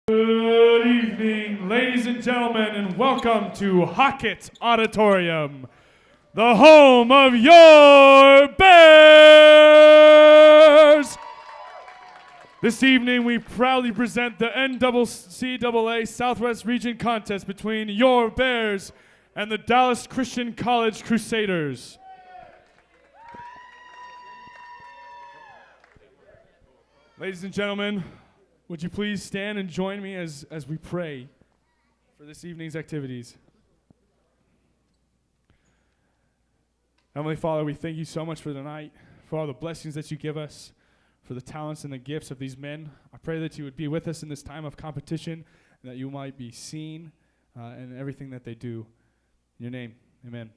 Good evening, ladies and gentlemen, and welcome to Hockett Auditorium, the home of your Bears! This evening, we proudly present the NCAA Southwest Region Contest between your Bears and the Dallas Christian College Crusaders. Ladies and gentlemen, would you please stand and join me as we pray for this evening's activities? Heavenly Father, we thank you so much for the night, for all the blessings that you give us, for the talents and the gifts of these men. I pray that you would be with us in this time of competition and that you might be seen in everything that they do. In your name, amen.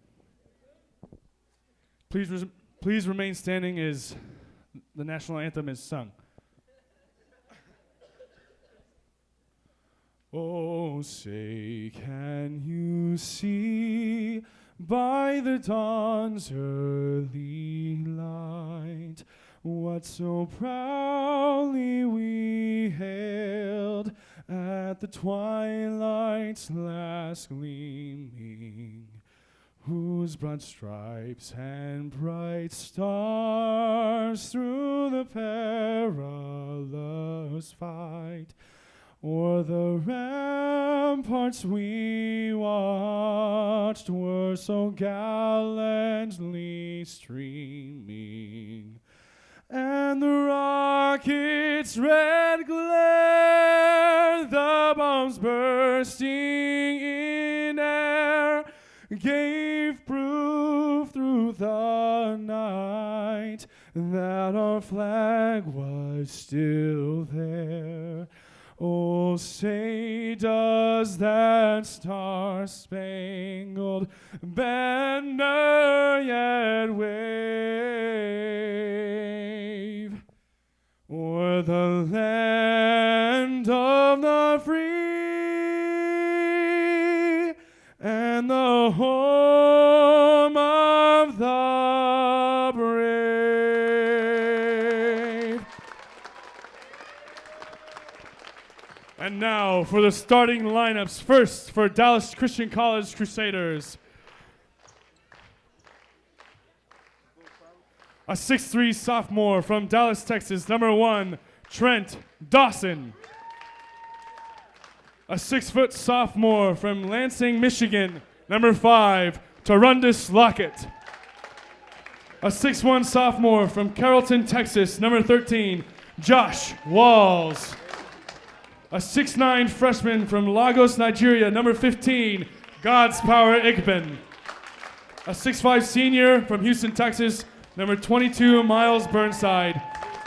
Please remain standing as the national anthem is sung. Oh, say, can you see by the dawn's early light what so proudly we hailed at the twilight's last gleaming, whose broad stripes and bright stars through the perilous fight o'er the ramparts we watched were so gallantly streaming, and the rocket's red glare, the bombs bursting in air, gave proof through the night that our flag was still there. Oh, say, does that star-spangled banner yet wave o'er the land of the free and the home of the brave? And now for the starting lineups. First, for Dallas Christian College Crusaders, a 6'3" sophomore from Dallas, Texas, number 1, Trent Dawson. A 6' sophomore from Lansing, Michigan, number 5, Tarundus Lockett. A 6'1" sophomore from Carrollton, Texas, number 13, Josh Walls. A 6'9" freshman from Lagos, Nigeria, number 15, God's Power Igben. A 6'5" senior from Houston, Texas, number 22, Miles Burnside.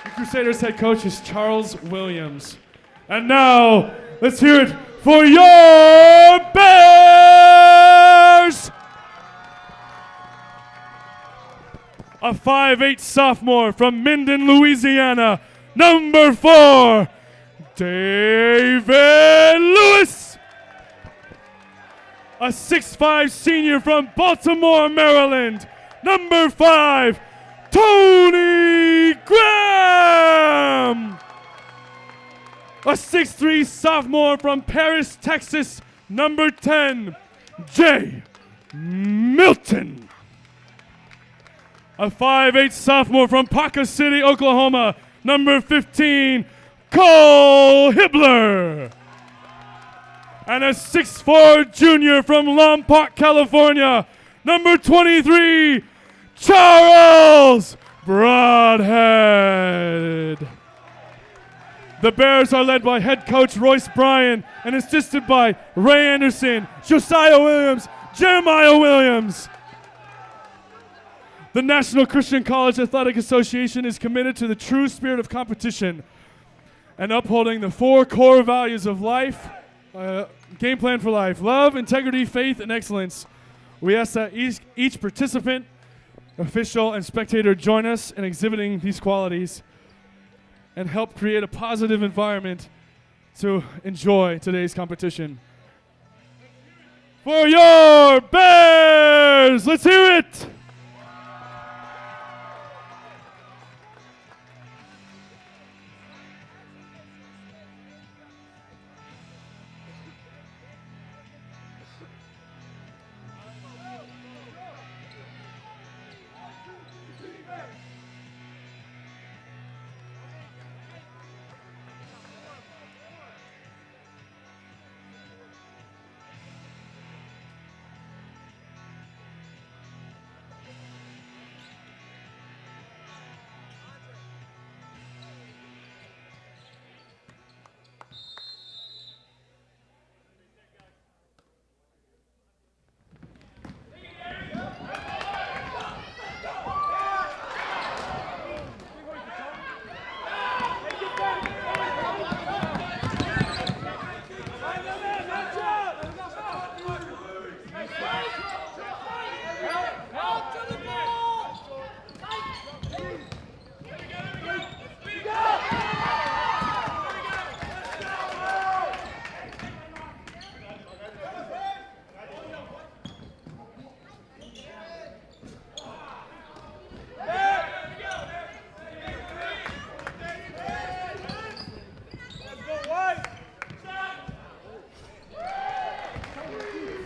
The Crusaders head coach is Charles Williams. And now, let's hear it for your Bears! A 5'8" sophomore from Minden, Louisiana, number 4, David Lewis. A 6'5" senior from Baltimore, Maryland, number 5, Tony Graham. A 6'3" sophomore from Paris, Texas, number 10, Jay Milton. A 5'8" sophomore from Ponca City, Oklahoma, number 15, Cole Hibbler. And a 6'4" junior from Lompoc, California, number 23, Charles Broadhead. The Bears are led by head coach Royce Bryan and assisted by Ray Anderson, Josiah Williams, Jeremiah Williams. The National Christian College Athletic Association is committed to the true spirit of competition and upholding the 4 core values of life, game plan for life: love, integrity, faith, and excellence. We ask that each participant, official, and spectator join us in exhibiting these qualities and help create a positive environment to enjoy today's competition. For your Bears, let's hear it!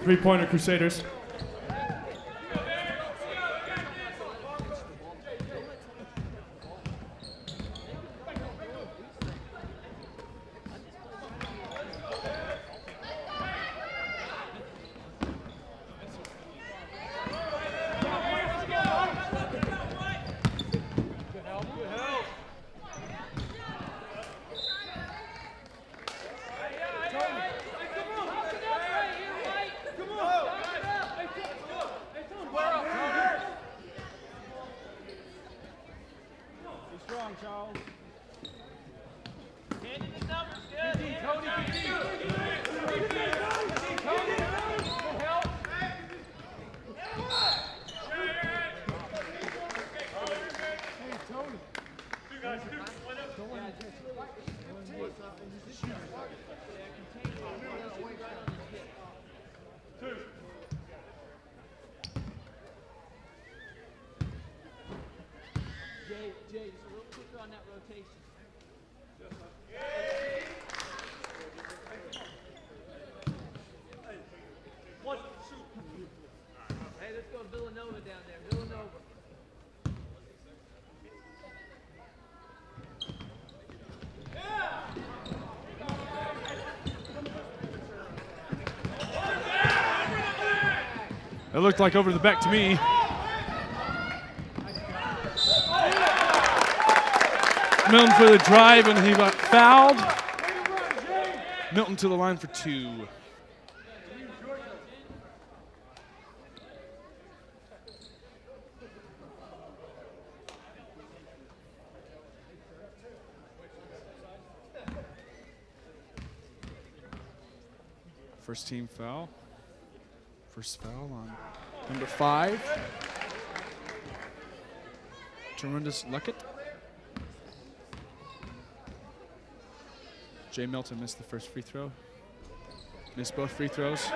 3-pointer Crusaders. Jay, just a little quicker on that rotation. Hey, let's go Villanova down there. Villanova. It looked like over the back to me. Milton for the drive, and he got fouled. Milton to the line for 2. First team foul. First foul on number 5. Tremendous Luckett. Jay Milton missed the first free throw. Missed both free throws.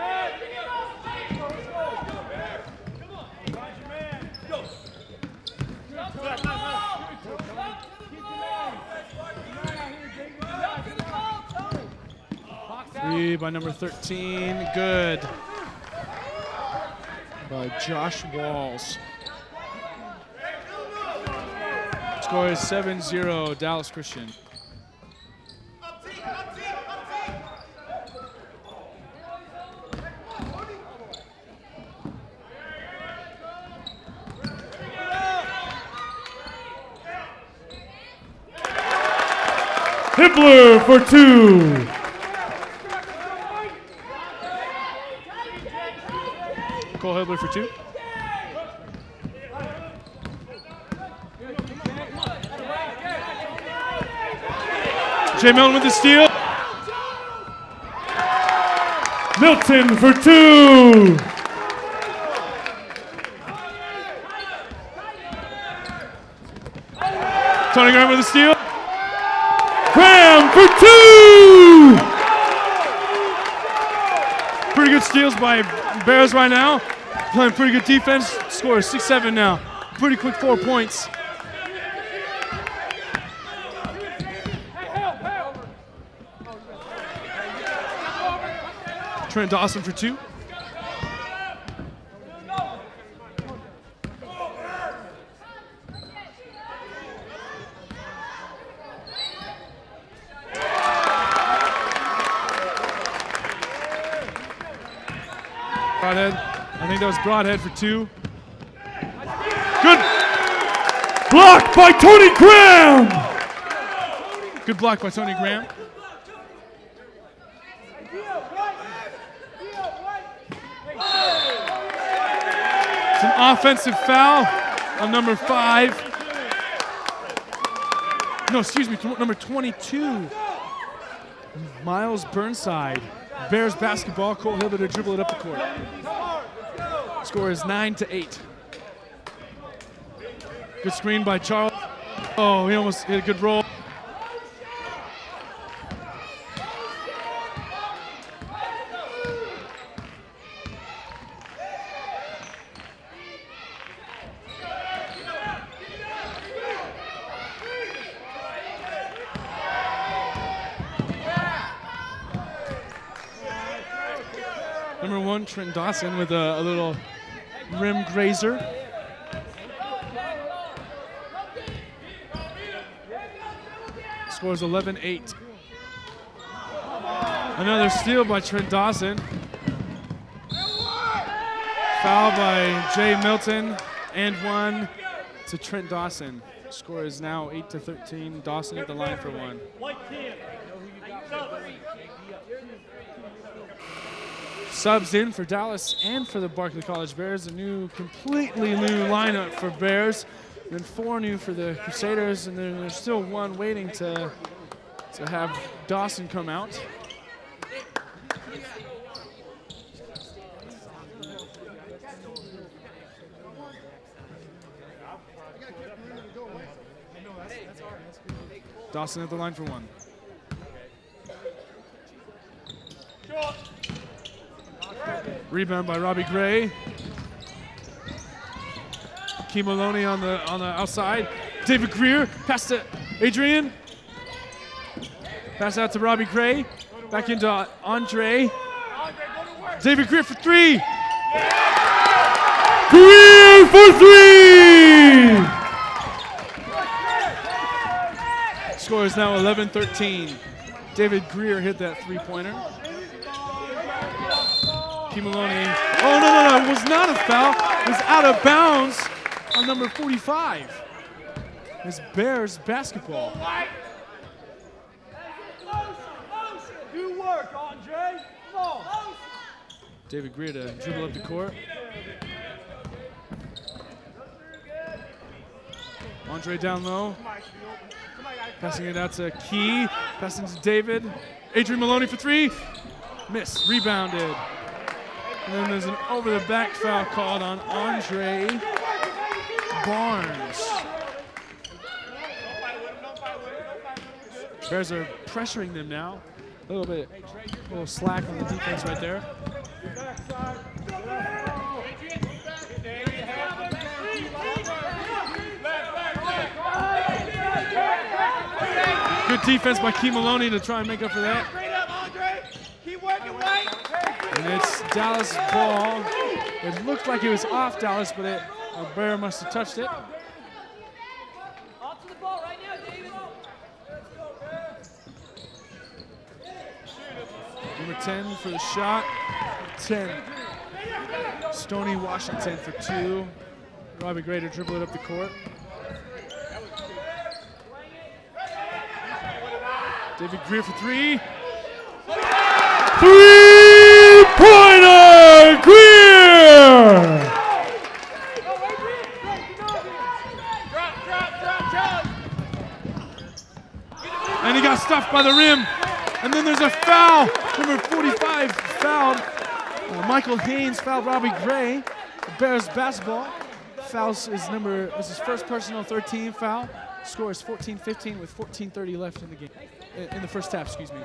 Three by number 13, good. By Josh Walls. Score is 7-0, Dallas Christian. Hibbler for 2. Cole Hibbler for 2. Jay Milton with the steal. Milton for 2. Tony Graham with the steal. Graham for 2. Pretty good steals by Bears right now. Playing pretty good defense. Score is 6-7 now. Pretty quick 4 points. Trent Dawson for 2. Broadhead. I think that was Broadhead for 2. Good. Blocked by Tony Graham. Good block by Tony Graham. It's an offensive foul on number 5. No, excuse me, number 22. Miles Burnside. Bears basketball. Cole Hibbler to dribble it up the court. Score is 9-8. Good screen by Charles. Oh, he almost hit a good roll. Number 1, Trent Dawson with a little rim grazer. Scores 11-8. Another steal by Trent Dawson. Foul by Jay Milton, and 1 to Trent Dawson. Score is now 8-13. Dawson at the line for 1. Subs in for Dallas and for the Barclay College Bears. A completely new lineup for Bears. Then 4 new for the Crusaders, and then there's still 1 waiting to have Dawson come out. Dawson at the line for 1. Rebound by Robbie Gray. Key Maloney on the outside. David Greer, pass to Adrian. Pass out to Robbie Gray. Back into Andre. David Greer for 3. Greer for 3! Score is now 11-13. David Greer hit that 3-pointer. Key Maloney. Oh, no. It was not a foul. It was out of bounds on number 45. It's Bears basketball. Do work, Andre. Come on. David Greer to dribble up the court. Andre down low. Passing it out to Key. Passing to David. Adrian Maloney for 3. Miss. Rebounded. And then there's an over-the-back foul called on Andre Barnes. Bears are pressuring them now. A little slack on the defense right there. Good defense by Key Maloney to try and make up for that. And it's Dallas ball. It looked like it was off Dallas, but a Bear must have touched it. Off to the ball right now, David. Number 10 for the shot. 10. Stoney Washington for 2. Robbie Gray to dribble it up the court. David Greer for 3. 3-pointer, Greer! And he got stuffed by the rim. And then there's a foul. Number 45 fouled. Michael Haynes fouled Robbie Gray. The Bears basketball. Fouls is his first personal 13 foul. Score is 14-15 with 14:30 left in the game. In the first half, excuse me.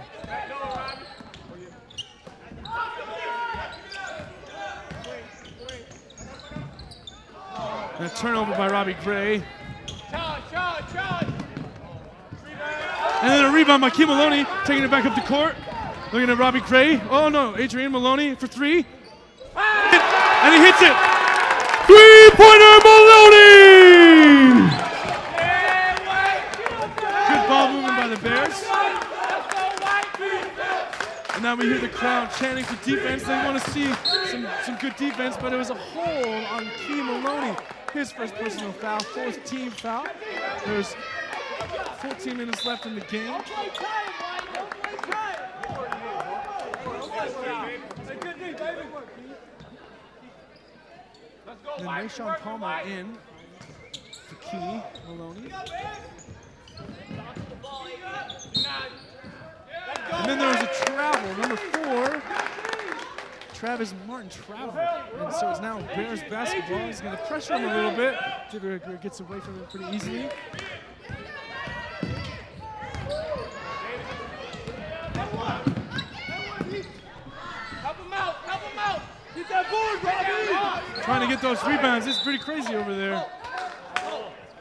And a turnover by Robbie Gray. And then a rebound by Key Maloney, taking it back up the court. Looking at Robbie Gray. Oh no, Adrian Maloney for 3. And he hits it. 3-pointer, Maloney! Good ball movement by the Bears. And now we hear the crowd chanting for defense. They want to see some good defense, but it was a hold on Key Maloney. His first personal foul, 4th team foul. There's 14 minutes left in the game. Then Mayshawn Palmer in for Key Maloney. And then there was a travel, number 4. Travis Martin traveled. And so it's now Bears basketball. He's going to pressure him a little bit. Jigger gets away from it pretty easily. Help him out. Get that board, Robbie. Trying to get those rebounds. It's pretty crazy over there.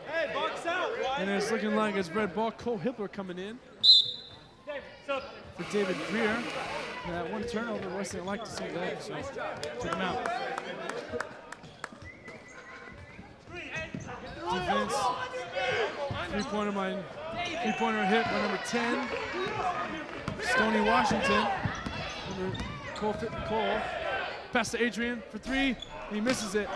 Hey, box out. And it's looking like it's red ball. Cole Hippler coming in. David, something. for David Greer. And that one turnover, Wesley would like to see that, so took him out. Defense. Three-pointer hit by number 10, Stoney Washington. Number Cole. Pass to Adrian for three, and he misses it.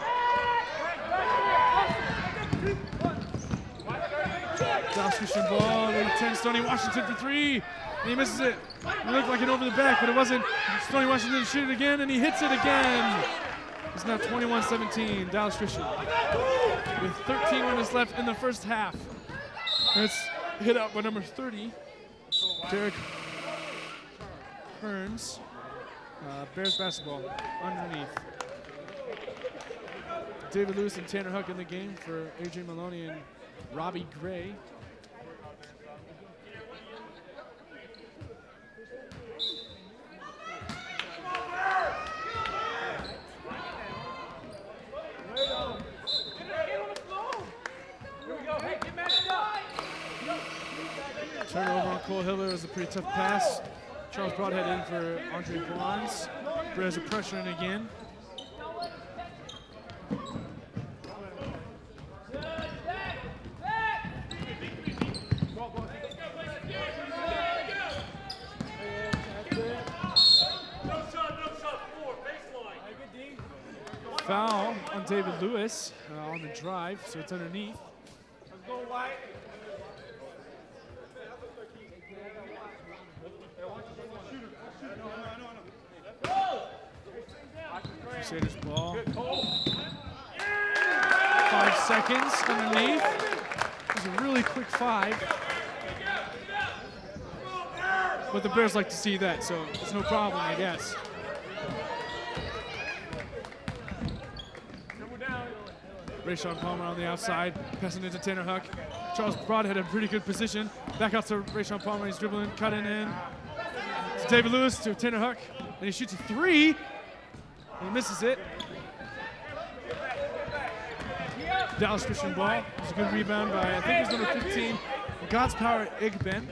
Dallas Christian ball, number 10, Stoney Washington for three, and he misses it. It looked like an over the back, but it wasn't. Stoney Washington shoot it again, and he hits it again. It's now 21-17, Dallas Christian. With 13 minutes left in the first half. And it's hit out by number 30, Derek Hearns. Bears basketball underneath. David Lewis and Tanner Huck in the game for Adrian Maloney and Robbie Gray. Turnover on Cole Hiller is a pretty tough pass. Charles Broadhead in for Andre Barnes. Brez are pressuring again. Foul on David Lewis on the drive, so it's underneath. Crusaders ball. 5 seconds underneath. It was a really quick 5. But the Bears like to see that, so it's no problem, I guess. Rayshawn Palmer on the outside, passing into Tanner Huck. Charles Broadhead had a pretty good position. Back out to Rayshawn Palmer, he's dribbling, cutting in. To David Lewis, to Tanner Huck, and he shoots a 3. And he misses it. Dallas Christian ball. It's a good rebound by, I think it was number 15, God's Power Igben.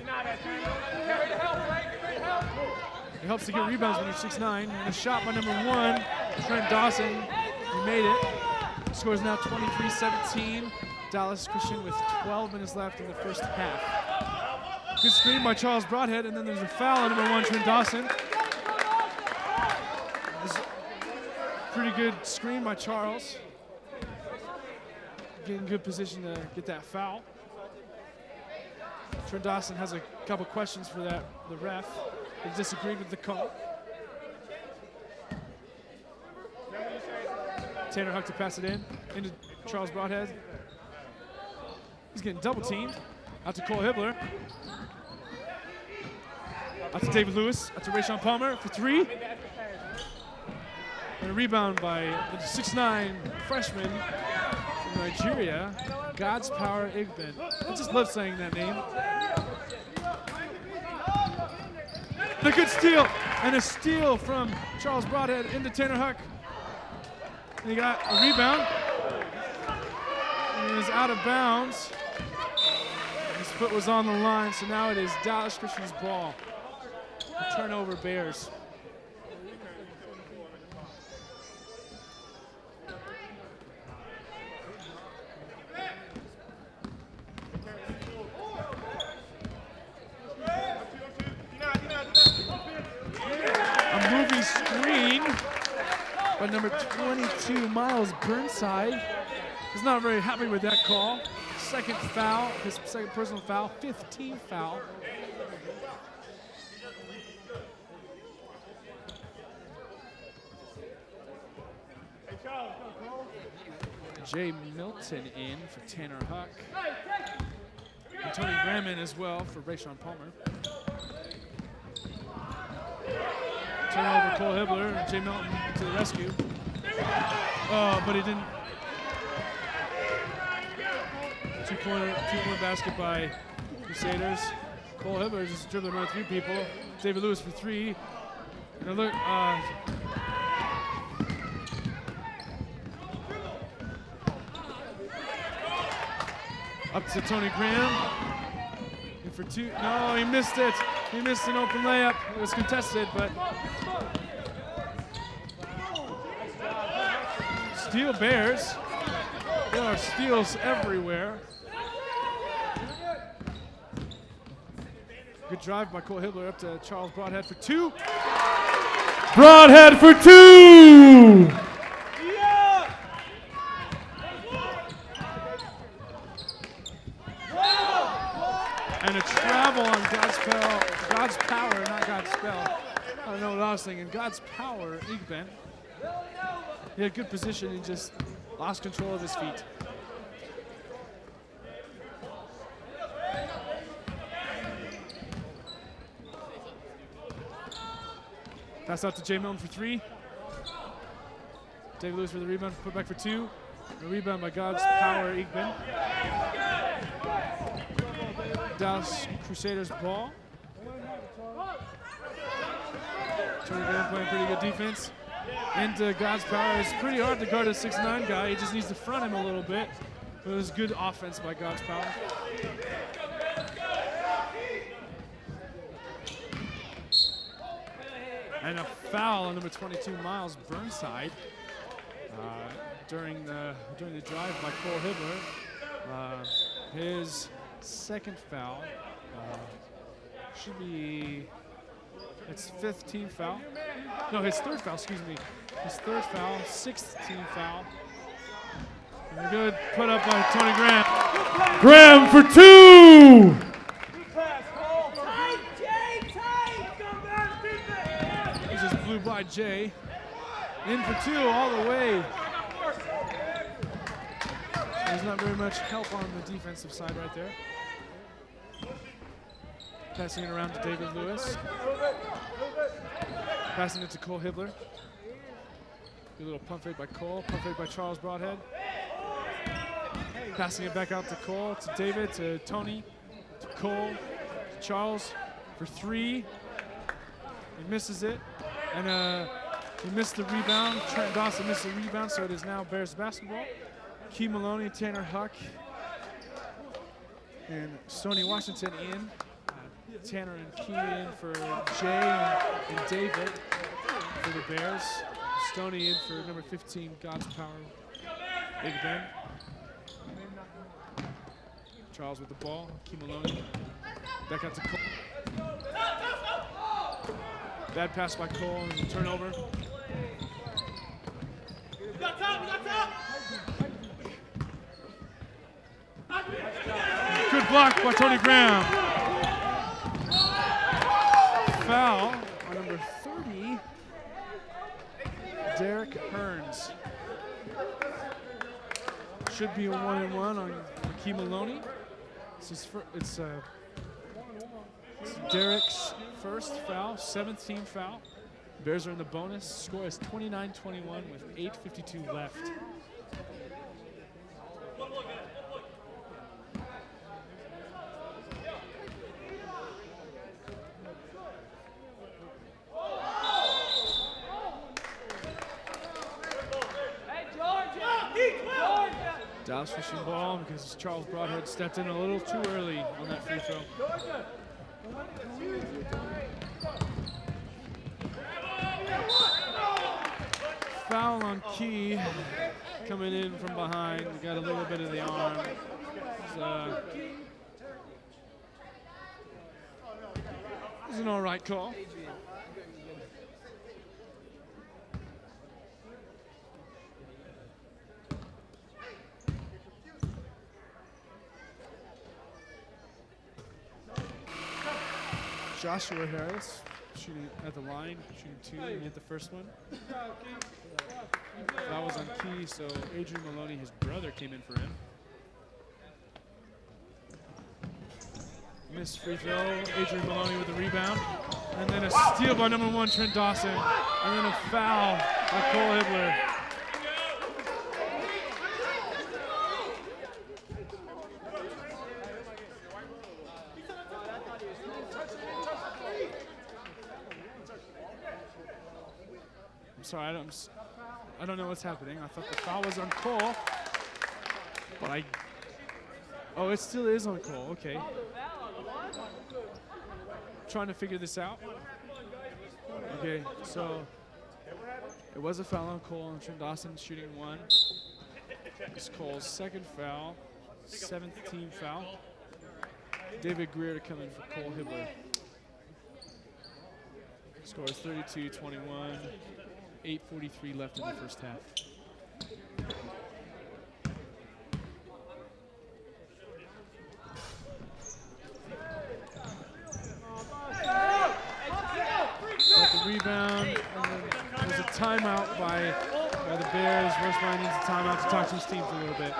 It helps to get rebounds when you're 6'9". And a shot by number 1, Trent Dawson. He made it. The score is now 23-17. Dallas Christian with 12 minutes left in the first half. Good screen by Charles Broadhead, and then there's a foul on number 1, Trent Dawson. Pretty good screen by Charles. Getting good position to get that foul. Trent Dawson has a couple questions for the ref. He disagreed with the call. Tanner Huck to pass it in into Charles Broadhead. He's getting double teamed. Out to Cole Hibbler. Out to David Lewis. Out to Rayshawn Palmer for 3. And a rebound by the 6'9" freshman from Nigeria, God's Power Igben. I just love saying that name. The good steal, and a steal from Charles Broadhead into Tanner Huck. And he got a rebound. And he was out of bounds. His foot was on the line, so now it is Dallas Christian's ball. A turnover Bears. Screen by number 22, Miles Burnside. He's not very happy with that call. Second foul, his second personal foul, 15th foul. Jay Milton in for Tanner Huck. And Tony Graham in as well for Rayshawn Palmer. Turnover, Cole Hibbler, and Jay Milton to the rescue. Oh, but he didn't. Two-point basket by Crusaders. Cole Hibbler just dribbling around 3 people. David Lewis for 3. And look, up to Tony Graham. for two. No, he missed it. He missed an open layup. It was contested, but steal Bears. There are steals everywhere. Good drive by Cole Hibbler up to Charles Broadhead for two. Broadhead for 2. And a travel on God's power, not God's spell. I don't know what I was thinking. God's power, Igben. He had good position and just lost control of his feet. Pass out to Jay Milton for 3. David Lewis for the rebound, put back for 2. A rebound by God's power, Igben. Dallas Crusaders ball. Tony Graham playing pretty good defense. Into God's power. It's pretty hard to guard a 6'9" guy. He just needs to front him a little bit. But it was good offense by God's power. And a foul on number 22, Miles Burnside, during the drive by Cole Hibbler. His second foul should be its 5th team foul. No, his third foul. Excuse me. His third foul, 6th team foul. And a good put up by Tony Graham. Graham for 2. Blew by Jay. In for 2 all the way. There's not very much help on the defensive side right there. Passing it around to David Lewis. Passing it to Cole Hibbler. Good little pump fake by Cole. Pump fake by Charles Broadhead. Passing it back out to Cole, to David, to Tony, to Cole, to Charles for 3. He misses it. And he missed the rebound. Trent Dawson missed the rebound, so it is now Bears basketball. Key Maloney, Tanner Huck, and Stoney Washington in. Tanner and Key in for Jay and David for the Bears. Stoney in for number 15, God's Power, Big Ben. Charles with the ball. Key Maloney. Back out to Cole. Bad pass by Cole and turnover. Good block by Tony Graham. Foul on number 30, Derek Hearns. Should be a 1-and-1 on Key Maloney. It's Derek's first foul, 7th team foul. Bears are in the bonus. Score is 29-21 with 8:52 left. Dallas fishing ball because Charles Broadhead stepped in a little too early on that free throw. Foul on Key, coming in from behind. Got a little bit of the arm. It's an all right call. Joshua Harris shooting at the line, shooting 2, and hit the first one. That was on Key, so Adrian Maloney, his brother, came in for him. Missed free throw, Adrian Maloney with the rebound. And then a steal by number 1, Trent Dawson. And then a foul by Cole Hibbler. Sorry, I don't know what's happening. I thought the foul was on Cole, but oh, it still is on Cole. Okay. Trying to figure this out. Okay, so it was a foul on Cole and Trent Dawson shooting one. It's Cole's second foul, 7th team foul. David Greer to come in for Cole Hibbler. Score is 32-21, 8:43 left in the first half. Got the rebound, and then there's a timeout by the Bears. West Ryan needs a timeout to talk to his team for a little bit.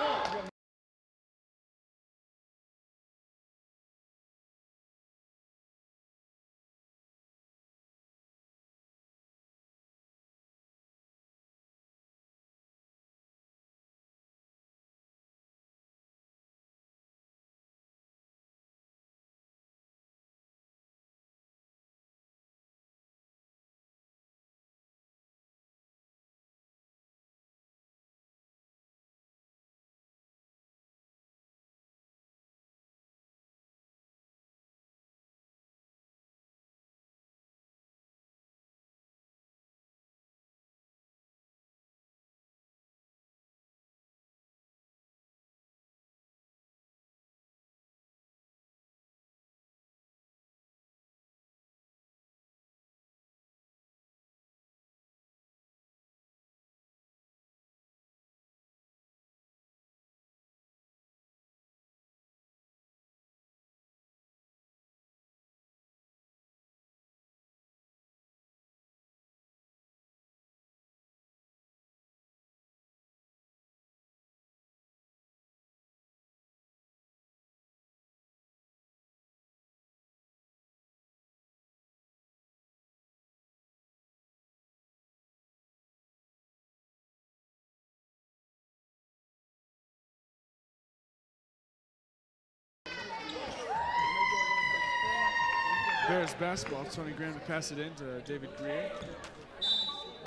Bears basketball. Tony Graham to pass it in to David Greer.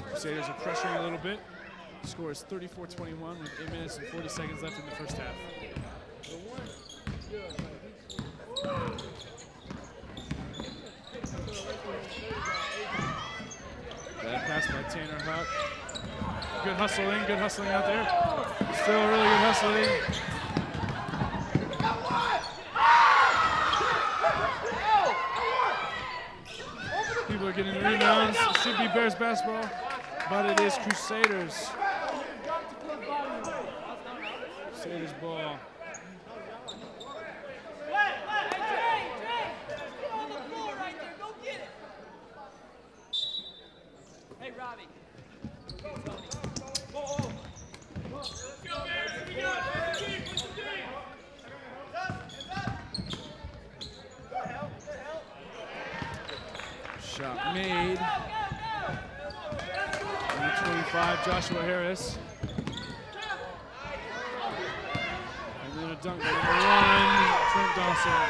Crusaders are pressuring a little bit. The score is 34-21 with 8 minutes and 40 seconds left in the first half. That pass by Tanner Huck. Good hustling out there. Still really good hustling. People are getting the rebounds. It should be Bears basketball, but it is Crusaders. Crusaders ball. Hey, Robbie. Shot made. Number 25, Joshua Harris. And then a dunk by number 1, Trent Dawson.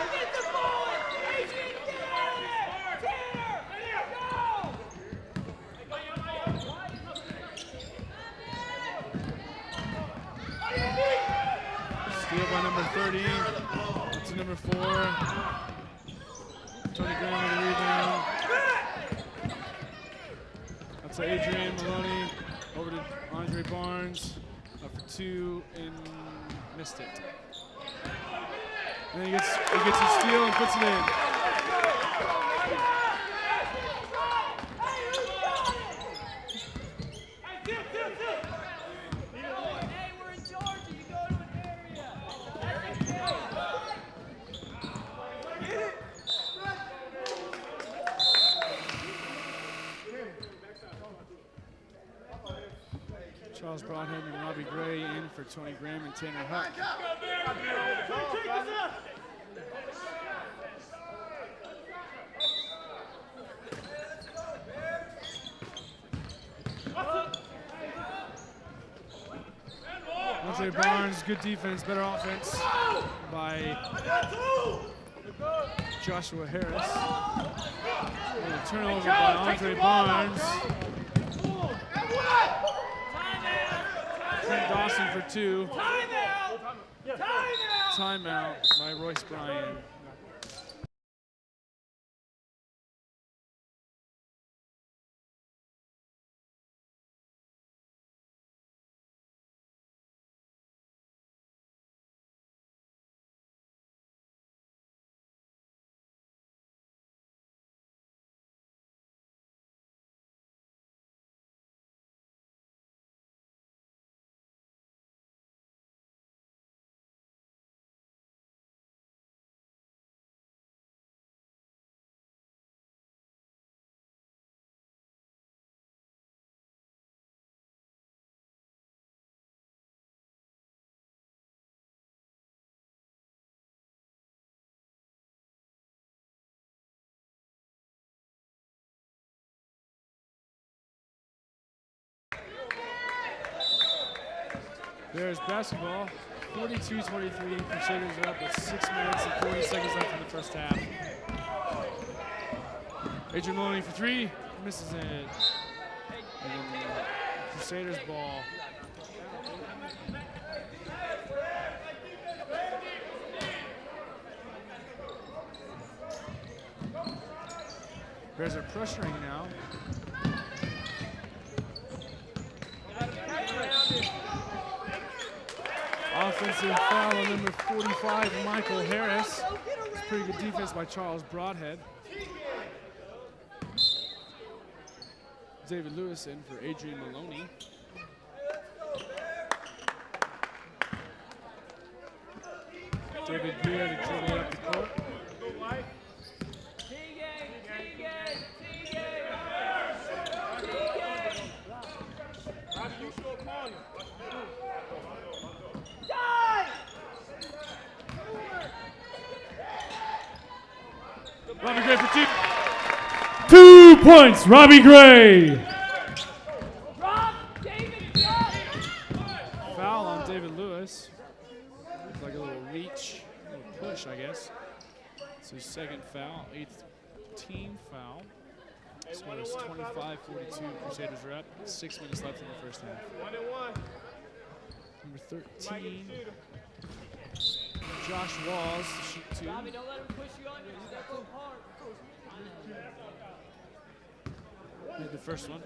Steal by number 30. That's number 4. Tony Graham with the rebound. That's Adrian Maloney over to Andre Barnes. Up for 2 and missed it. And then he gets his steal and puts it in. Hey, we're in Georgia. You go to an area. Charles Broadhead and Robbie Gray in for Tony Graham and Tanner Huck. Andre Barnes, good defense, better offense by Joshua Harris. And a turnover by Andre Barnes. Trent Dawson for 2. Timeout by Royce Bryan. Bears basketball, 42-23. Crusaders are up with 6 minutes and 40 seconds left in the first half. Adrian Maloney for three, misses it. And then Crusaders ball. Bears are pressuring now. Offensive foul on number 45, Michael Harris. It's pretty good defense by Charles Broadhead. David Lewis in for Adrian Maloney. David Greer to dribble up the court. Robbie Gray for two. 2 points, Robbie Gray. Foul on David Lewis. Looks like a little reach, a little push, I guess. It's his second foul, 8th team foul. Score is 25-42. Crusaders are up. 6 minutes left in the first half. Number 13, Josh Walls to shoot two. Robbie, don't let him push you on you. You got so hard. Made the first one.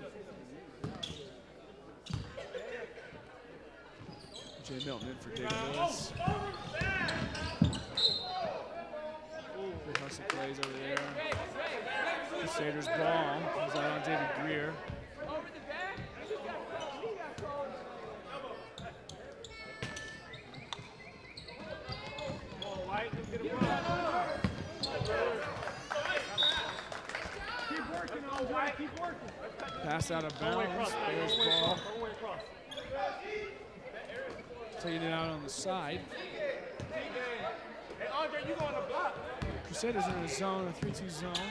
Jay Milton in for David Lewis. Good hustle plays over there. Crusaders ball comes out on David Greer. Over the back. Pass out of bounds. Bears ball. Taking it out on the side. Crusaders are in a zone, a 3-2 zone.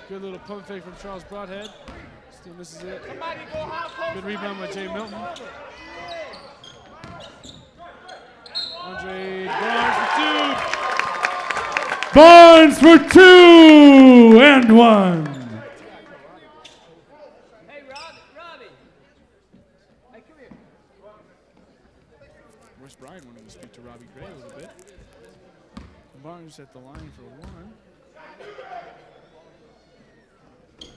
Good little pump fake from Charles Broadhead. Still misses it. Good rebound by Jay Milton. Andre Barnes for two. Barnes for 2 and 1. Hey, Robbie. Hey, come here. Where's Brian wanting to speak to Robbie Gray a little bit? Barnes at the line for one.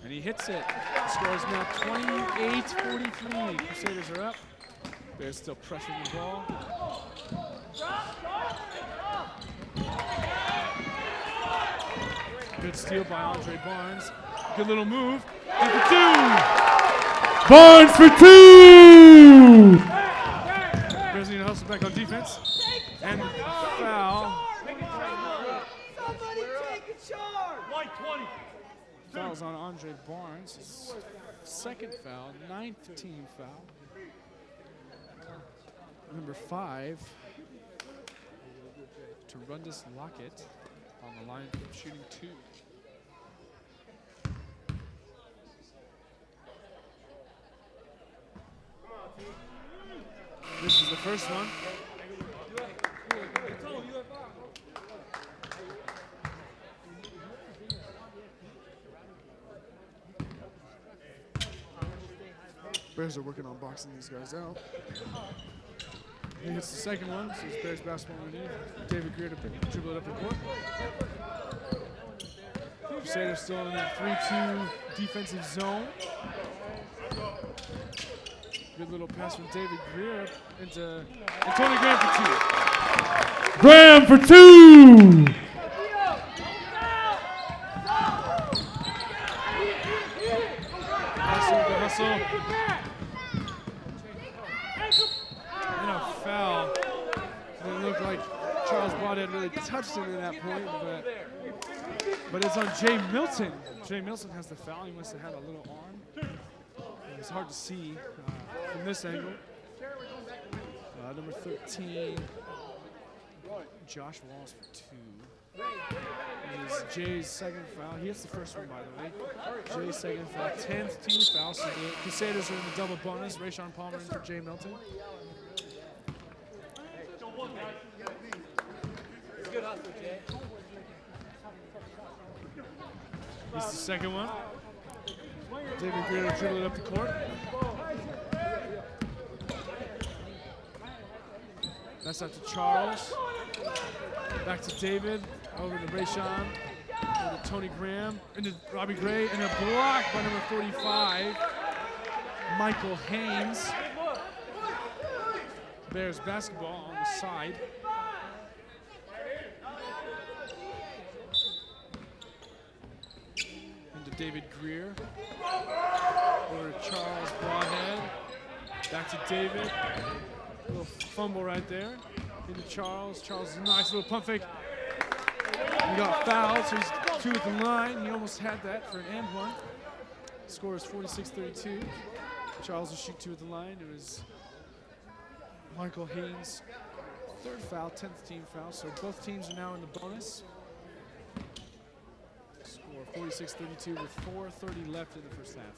And he hits it. The score is now 28-43. Crusaders are up. Bears still pressuring the ball. Good steal by Andre Barnes. Good little move. And for two. Barnes for 2. Bears need to hustle back on defense. And foul. Somebody take a charge. White 20. Fouls on Andre Barnes. His second foul, 9th team foul. Number 5, Tarundus Lockett on the line shooting 2. This is the first one. Bears are working on boxing these guys out. He hits the second one, so it's Bears basketball underneath. David Greer to dribble it up the court. Crusaders still in that 3-2 defensive zone. Good little pass from David Greer into Tony Graham for 2. Graham for 2. Hustle. And a foul. It looked like Charles Broadhead really touched him at that point, but it's on Jay Milton. Jay Milton has the foul. He must have had a little arm. It's hard to see from this angle. Number 13, Josh Wallace for 2. This is Jay's second foul. He hits the first one, by the way. Jay's second foul, 10th team foul. So the Crusaders are in the double bonus. Rayshawn Palmer in for Jay Milton. Good hustle, Jay. Here's the second one. David Greer dribbled up the court. That's out to Charles. Back to David. Over to Rayshawn. Over to Tony Graham. Into Robbie Gray. And a block by number 45, Michael Haynes. Bears basketball on the side. Into David Greer. Over to Charles Broadhead. Back to David. A little fumble right there. Into Charles. Charles, nice little pump fake. He got fouled, so he's 2 at the line. He almost had that for an and one. Score is 46-32. Charles will shoot 2 at the line. It was Michael Haynes' 3rd foul, 10th team foul. So both teams are now in the bonus. Score 46-32 with 4:30 left in the first half.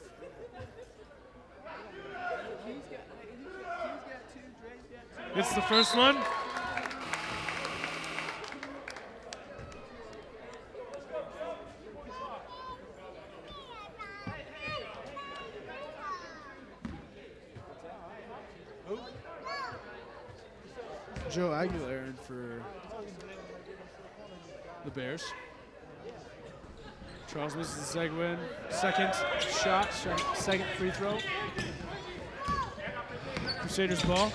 It's the first one. Joe Aguilar in for the Bears. Charles misses the second shot, second free throw. Crusaders ball.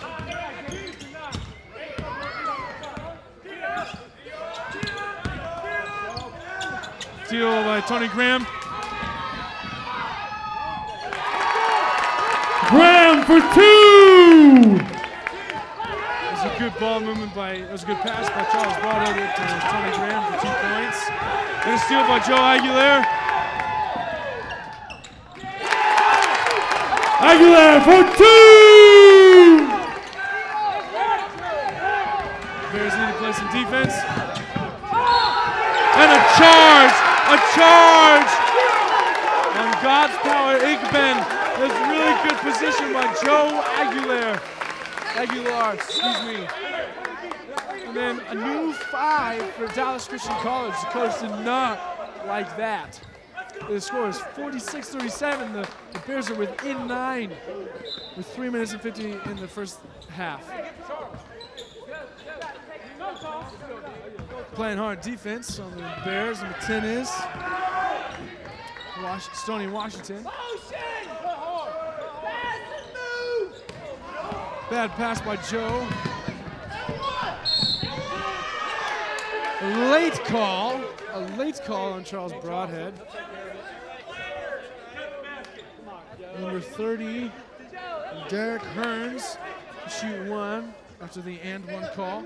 Steal by Tony Graham. Graham for 2! Good ball movement it was a good pass by Charles Broadhead to Tony Graham for 2 points. And a steal by Joe Aguilar. Aguilar for 2! Bears need to play some defense. And a charge on God's power, Igben. That's really good position by Joe Aguilar, excuse me. And then a new 5 for Dallas Christian College. The coach did not like that. The score is 46-37. The Bears are within 9 with 3 minutes and 50 in the first half. Playing hard defense on the Bears. Number 10 is Stony Washington. Bad pass by Joe. A late call on Charles Broadhead. Number 30, Derek Hearns, to shoot 1 after the and 1 call.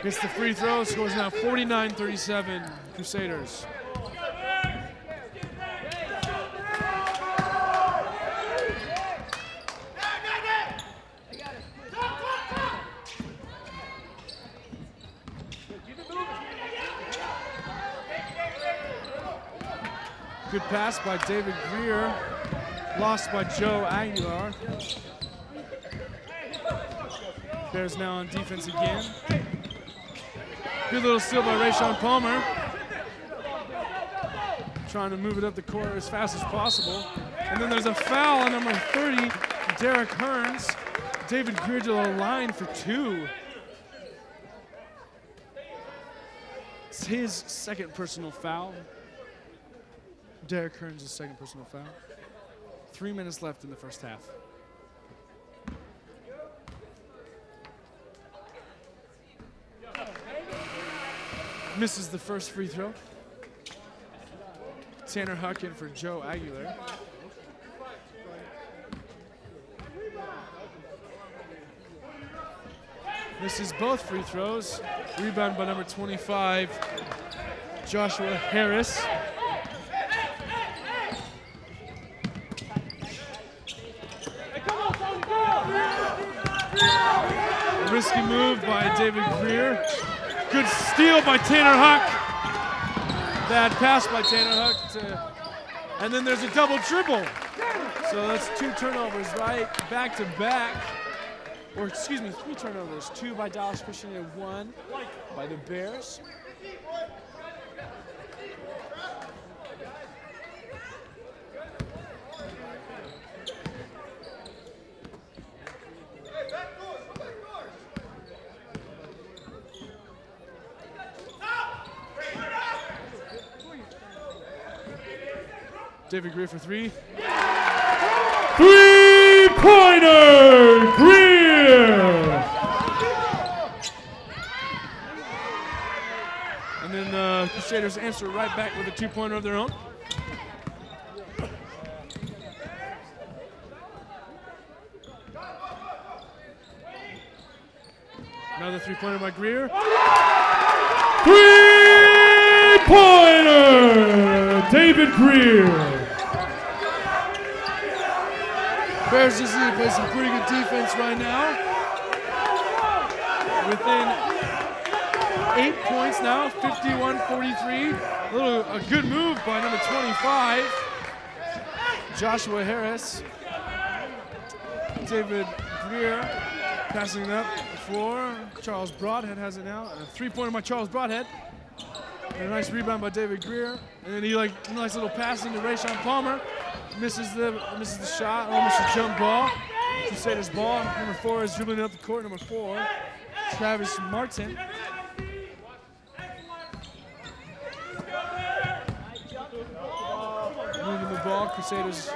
Gets the free throw, scores now 49-37, Crusaders. Good pass by David Greer, lost by Joe Aguilar. Bears now on defense again. Good little steal by Rayshawn Palmer. Trying to move it up the court as fast as possible. And then there's a foul on number 30, Derek Hearns. David Greer to the line for 2. It's his second personal foul. Derek Hearns' second personal foul. 3 minutes left in the first half. Misses the first free throw. Tanner Huck in for Joe Aguilar. Misses both free throws. Rebound by number 25, Joshua Harris. A risky move by David Greer. Good steal by Tanner Huck. Bad pass by Tanner Huck. And then there's a double dribble. So that's 2 turnovers, right? Back to back. Or excuse me, 3 turnovers. 2 by Dallas Christian and 1 by the Bears. David Greer for 3. 3-pointer, Greer! And then the Crusaders answer right back with a 2-pointer of their own. Another 3-pointer by Greer. 3-pointer, David Greer! Bears just need to play some pretty good defense right now. Within 8 points now, 51-43. A good move by number 25, Joshua Harris. David Greer passing it up the floor. Charles Broadhead has it now. A 3-pointer by Charles Broadhead. And a nice rebound by David Greer. And then he nice little pass into Rayshawn Palmer. Misses the shot, almost a jump ball. Crusaders ball. Number 4 is dribbling up the court. Number 4, Travis Martin. Moving the ball. Crusaders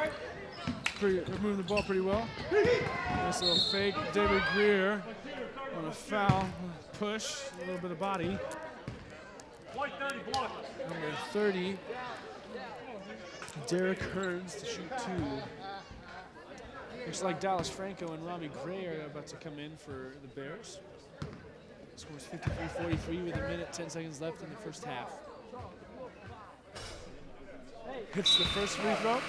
are moving the ball pretty well. Nice little fake. David Greer on a foul. Push. A little bit of body. Number 30. Derek Hearns to shoot 2. Looks like Dallas Franco and Rami Gray are about to come in for the Bears. Scores 53-43 with 1:10 left in the first half. Hits the first free throw.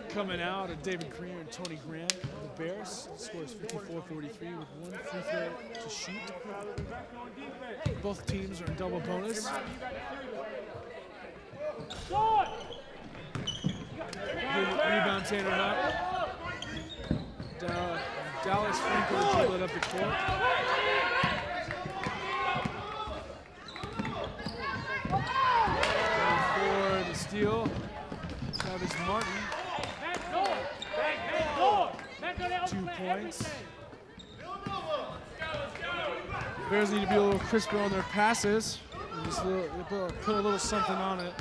Coming out of David Greer and Tony Graham. The Bears scores 54-43 with 1 free throw to shoot. Both teams are in double bonus. Rebound Tanner Huck. Dallas Franco dribbled up the court. For the steal, Travis Martin. 2 points. Bears need to be a little crisper on their passes. Just put a little something on it.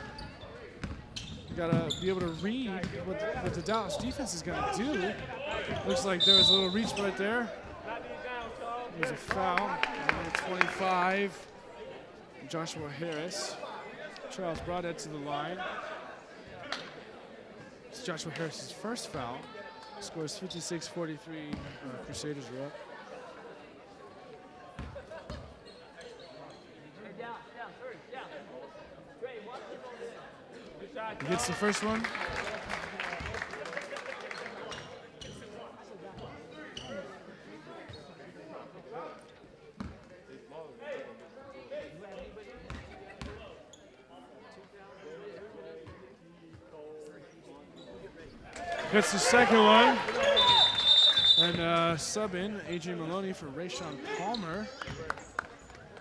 You gotta be able to read what the Dallas defense is gonna do. Looks like there was a little reach right there. There's a foul. Number 25, Joshua Harris. Charles Broadhead to the line. It's Joshua Harris's first foul. Scores 56-43. Crusaders are up. He gets the first one. Gets the second one. And sub in Adrian Maloney for Rayshawn Palmer.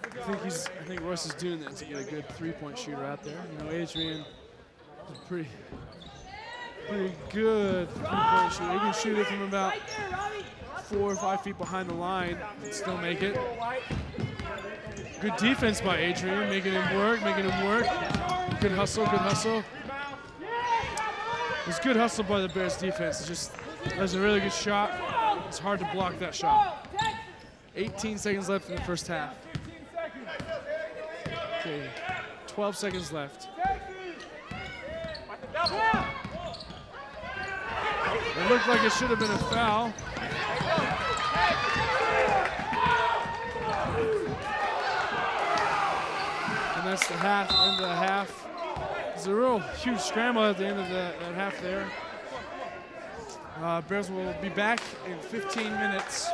I think Royce is doing that to get a good 3-point shooter out there. You know, Adrian is pretty good 3-point shooter. He can shoot it from about 4 or 5 feet behind the line and still make it. Good defense by Adrian, making him work. Good hustle. It's good hustle by the Bears defense. It's just, that's a really good shot. It's hard to block that shot. 18 seconds left in the first half. Okay, 12 seconds left. It looked like it should have been a foul. That's the half, end of the half. It's a real huge scramble at the end of that half there. Bears will be back in 15 minutes.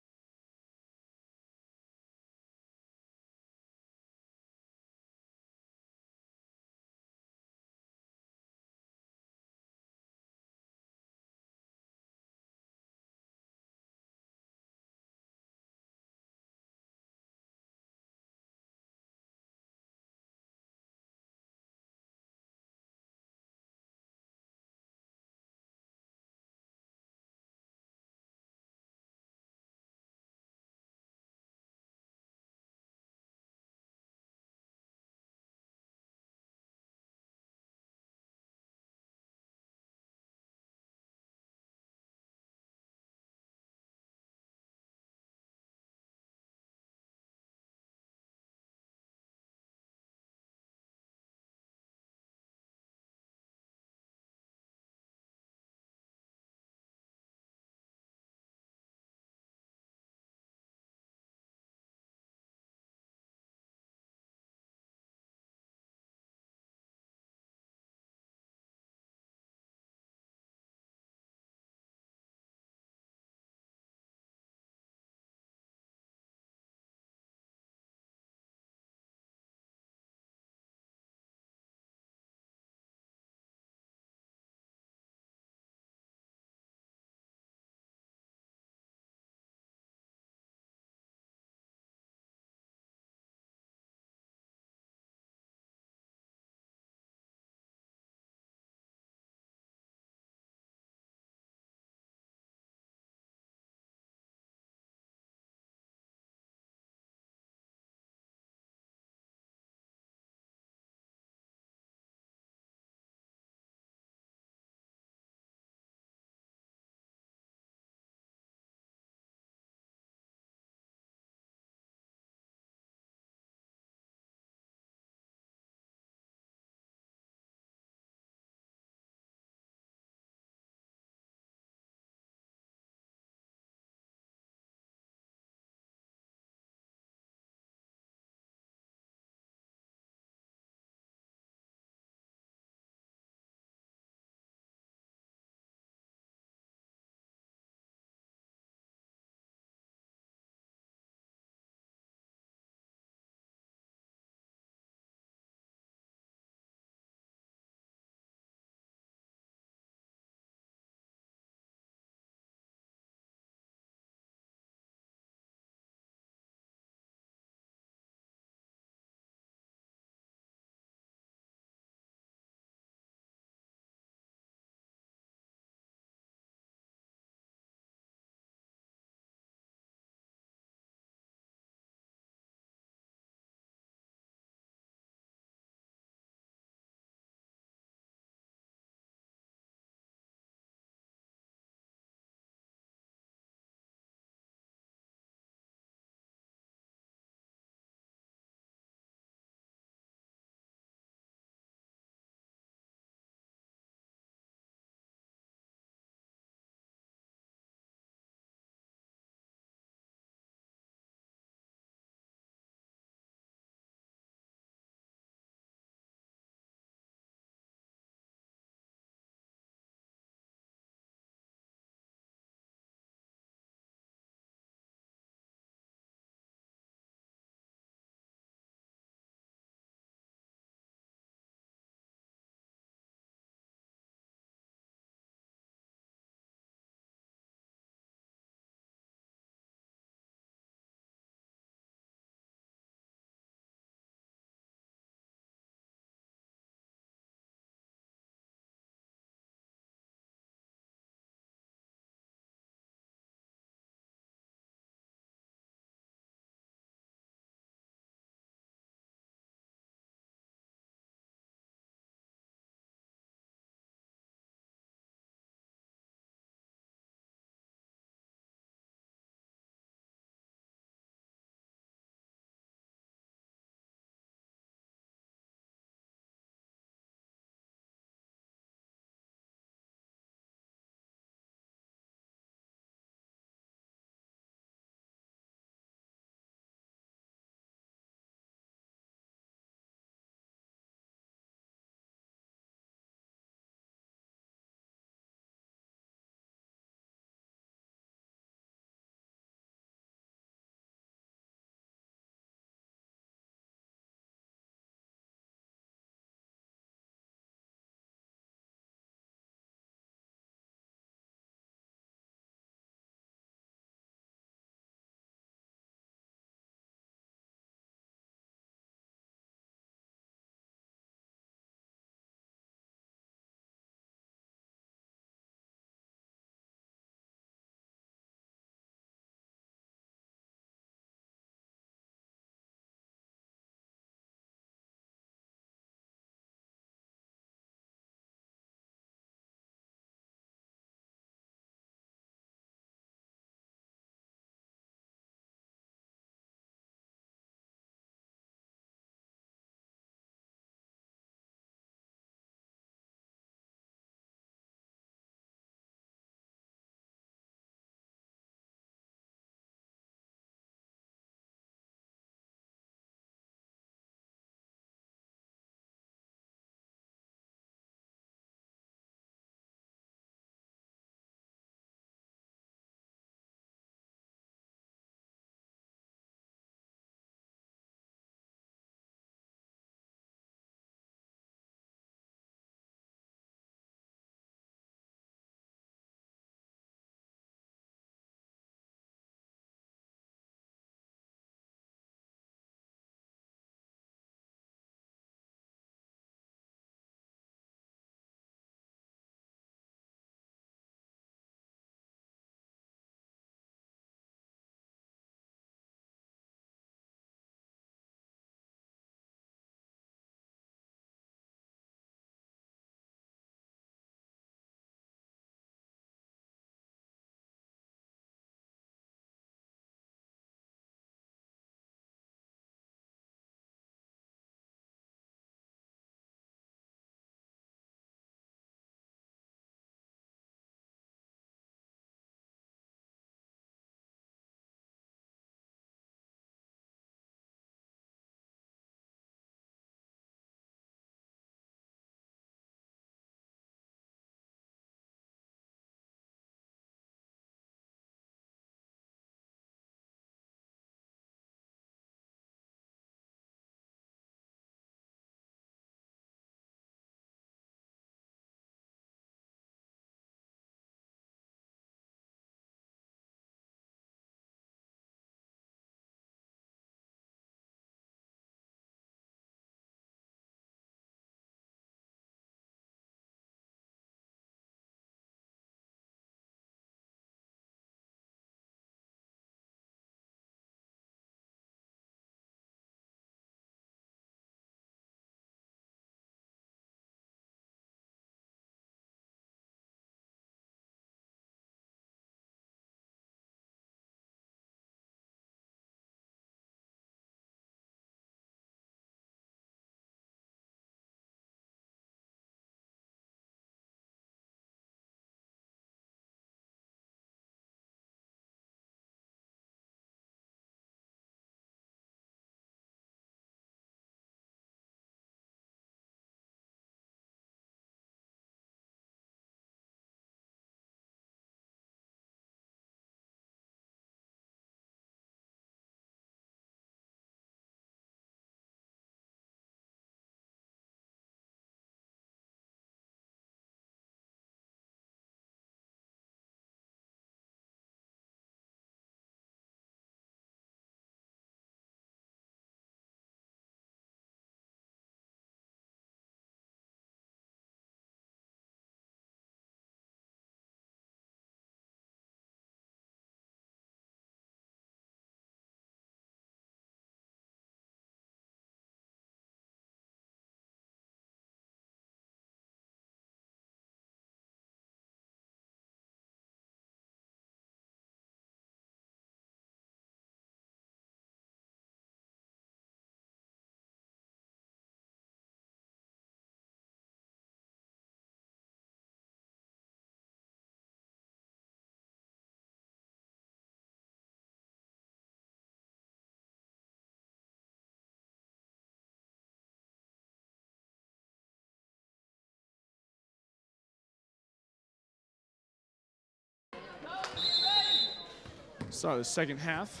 Start of the second half.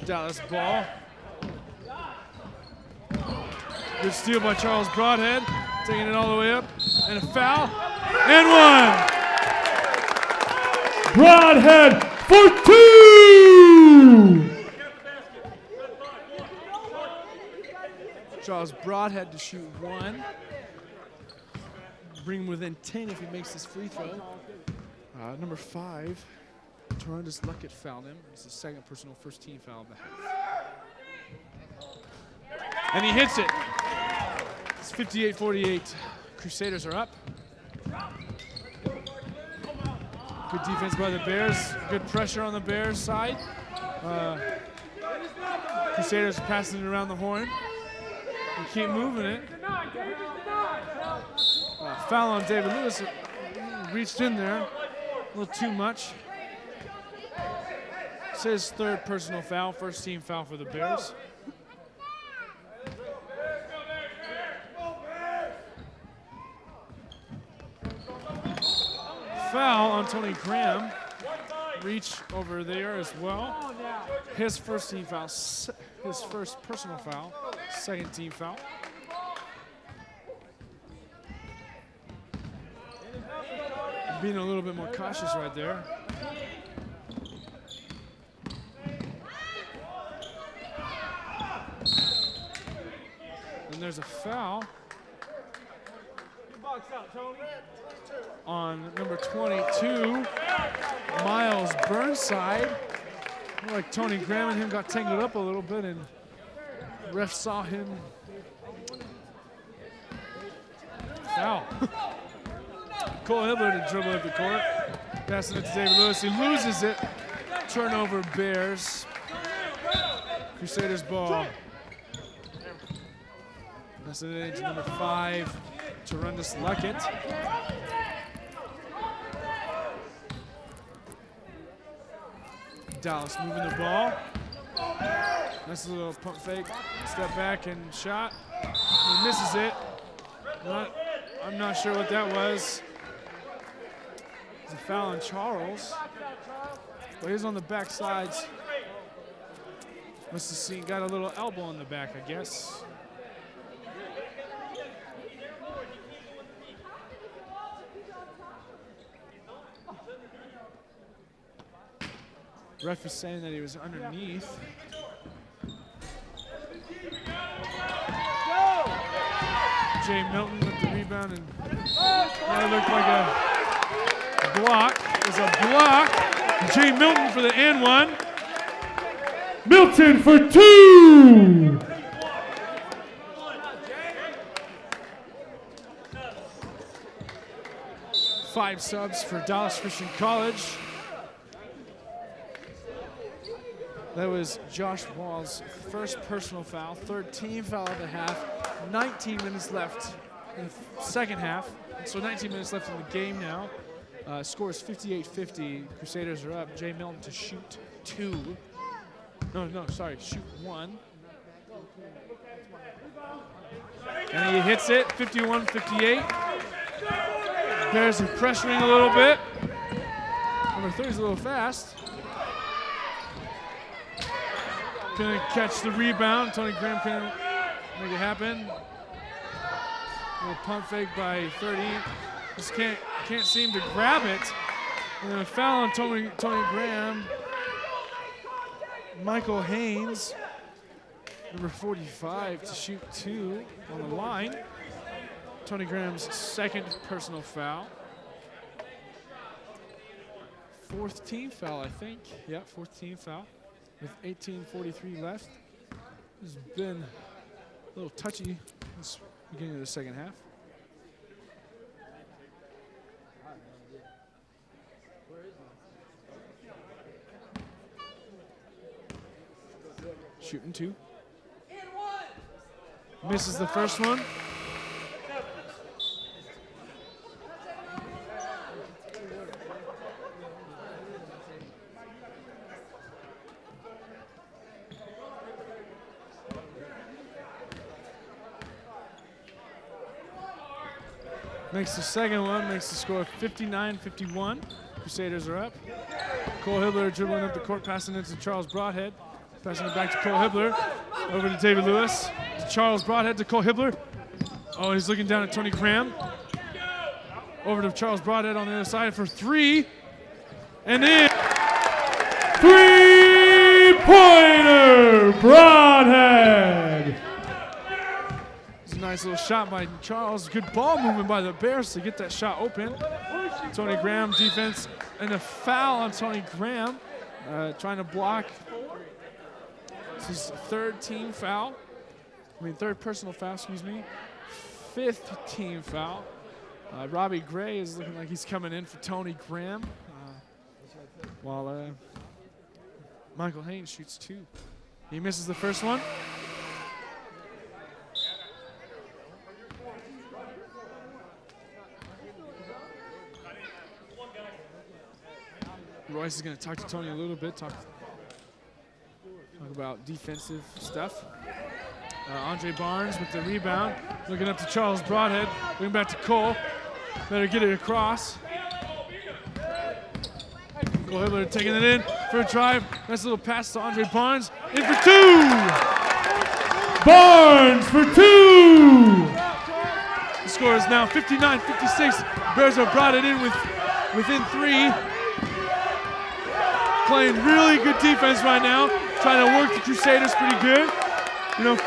Dallas ball. Good steal by Charles Broadhead, taking it all the way up, and a foul, and one. Broadhead for 2! Charles Broadhead to shoot one. Bring him within 10 if he makes this free throw. Number 5, Torrendous Luckett fouled him. It's his second personal first team foul of the half. And he hits it. It's 58-48. Crusaders are up. Good defense by the Bears. Good pressure on the Bears side. Crusaders passing it around the horn. And keep moving it. Foul on David Lewis. Reached in there. A little too much. It's his third personal foul. First team foul for the Bears. Foul on Tony Graham. Reach over there as well. His first team foul, his first personal foul, second team foul. Being a little bit more cautious right there. And there's a foul on number 22, Miles Burnside. Looked like Tony Graham and him got tangled up a little bit, and the ref saw him foul. Cole Hibbler to dribble up the court. Passing it to David Lewis. He loses it. Turnover Bears. Crusaders ball. Passing it to number 5, Torrendous Luckett. Dallas moving the ball. Nice little pump fake. Step back and shot. He misses it. I'm not sure what that was. It's a foul on Charles. But he's on the back sides. Must have seen, got a little elbow on the back, I guess. Ref is saying that he was underneath. Jay Milton with the rebound, and that looked like a block. It was a block. Jay Milton for the and one. Milton for 2! Five subs for Dallas Christian College. That was Josh Wall's first personal foul, third team foul of the half. 19 minutes left in the second half. So 19 minutes left in the game now. Score is 58-50. Crusaders are up. Jay Milton to shoot 2. Shoot 1. And he hits it, 51-58. Bears are pressuring a little bit. Number 3 is a little fast. Couldn't catch the rebound. Tony Graham couldn't make it happen. A little pump fake by 30. Just can't seem to grab it. And then a foul on Tony Graham. Michael Haynes, number 45, to shoot 2 on the line. Tony Graham's second personal foul. Fourth team foul, I think. Yeah, fourth team foul. With 18:43 left. It's been a little touchy this beginning of the second half. Shooting 2. Misses the first one. Makes the second one, makes the score 59-51. Crusaders are up. Cole Hibbler dribbling up the court, passing it to Charles Broadhead. Passing it back to Cole Hibbler. Over to David Lewis. To Charles Broadhead to Cole Hibbler. Oh, he's looking down at Tony Graham. Over to Charles Broadhead on the other side for three. And in. Three-pointer, Broadhead. It's a nice little shot by Charles. Good ball movement by the Bears to get that shot open. Tony Graham defense and a foul on Tony Graham. Trying to block. This is third personal foul, excuse me. Fifth team foul. Robbie Gray is looking like he's coming in for Tony Graham. While Michael Haynes shoots two. He misses the first one. Royce is going to talk to Tony a little bit, talk about defensive stuff. Andre Barnes with the rebound, looking up to Charles Broadhead, looking back to Cole. Better get it across. Cole Hibbler taking it in for a drive. Nice little pass to Andre Barnes. In for two! Barnes for two! The score is now 59-56. Bears are brought it in within three. Playing really good defense right now. Trying to work the Crusaders pretty good. You know.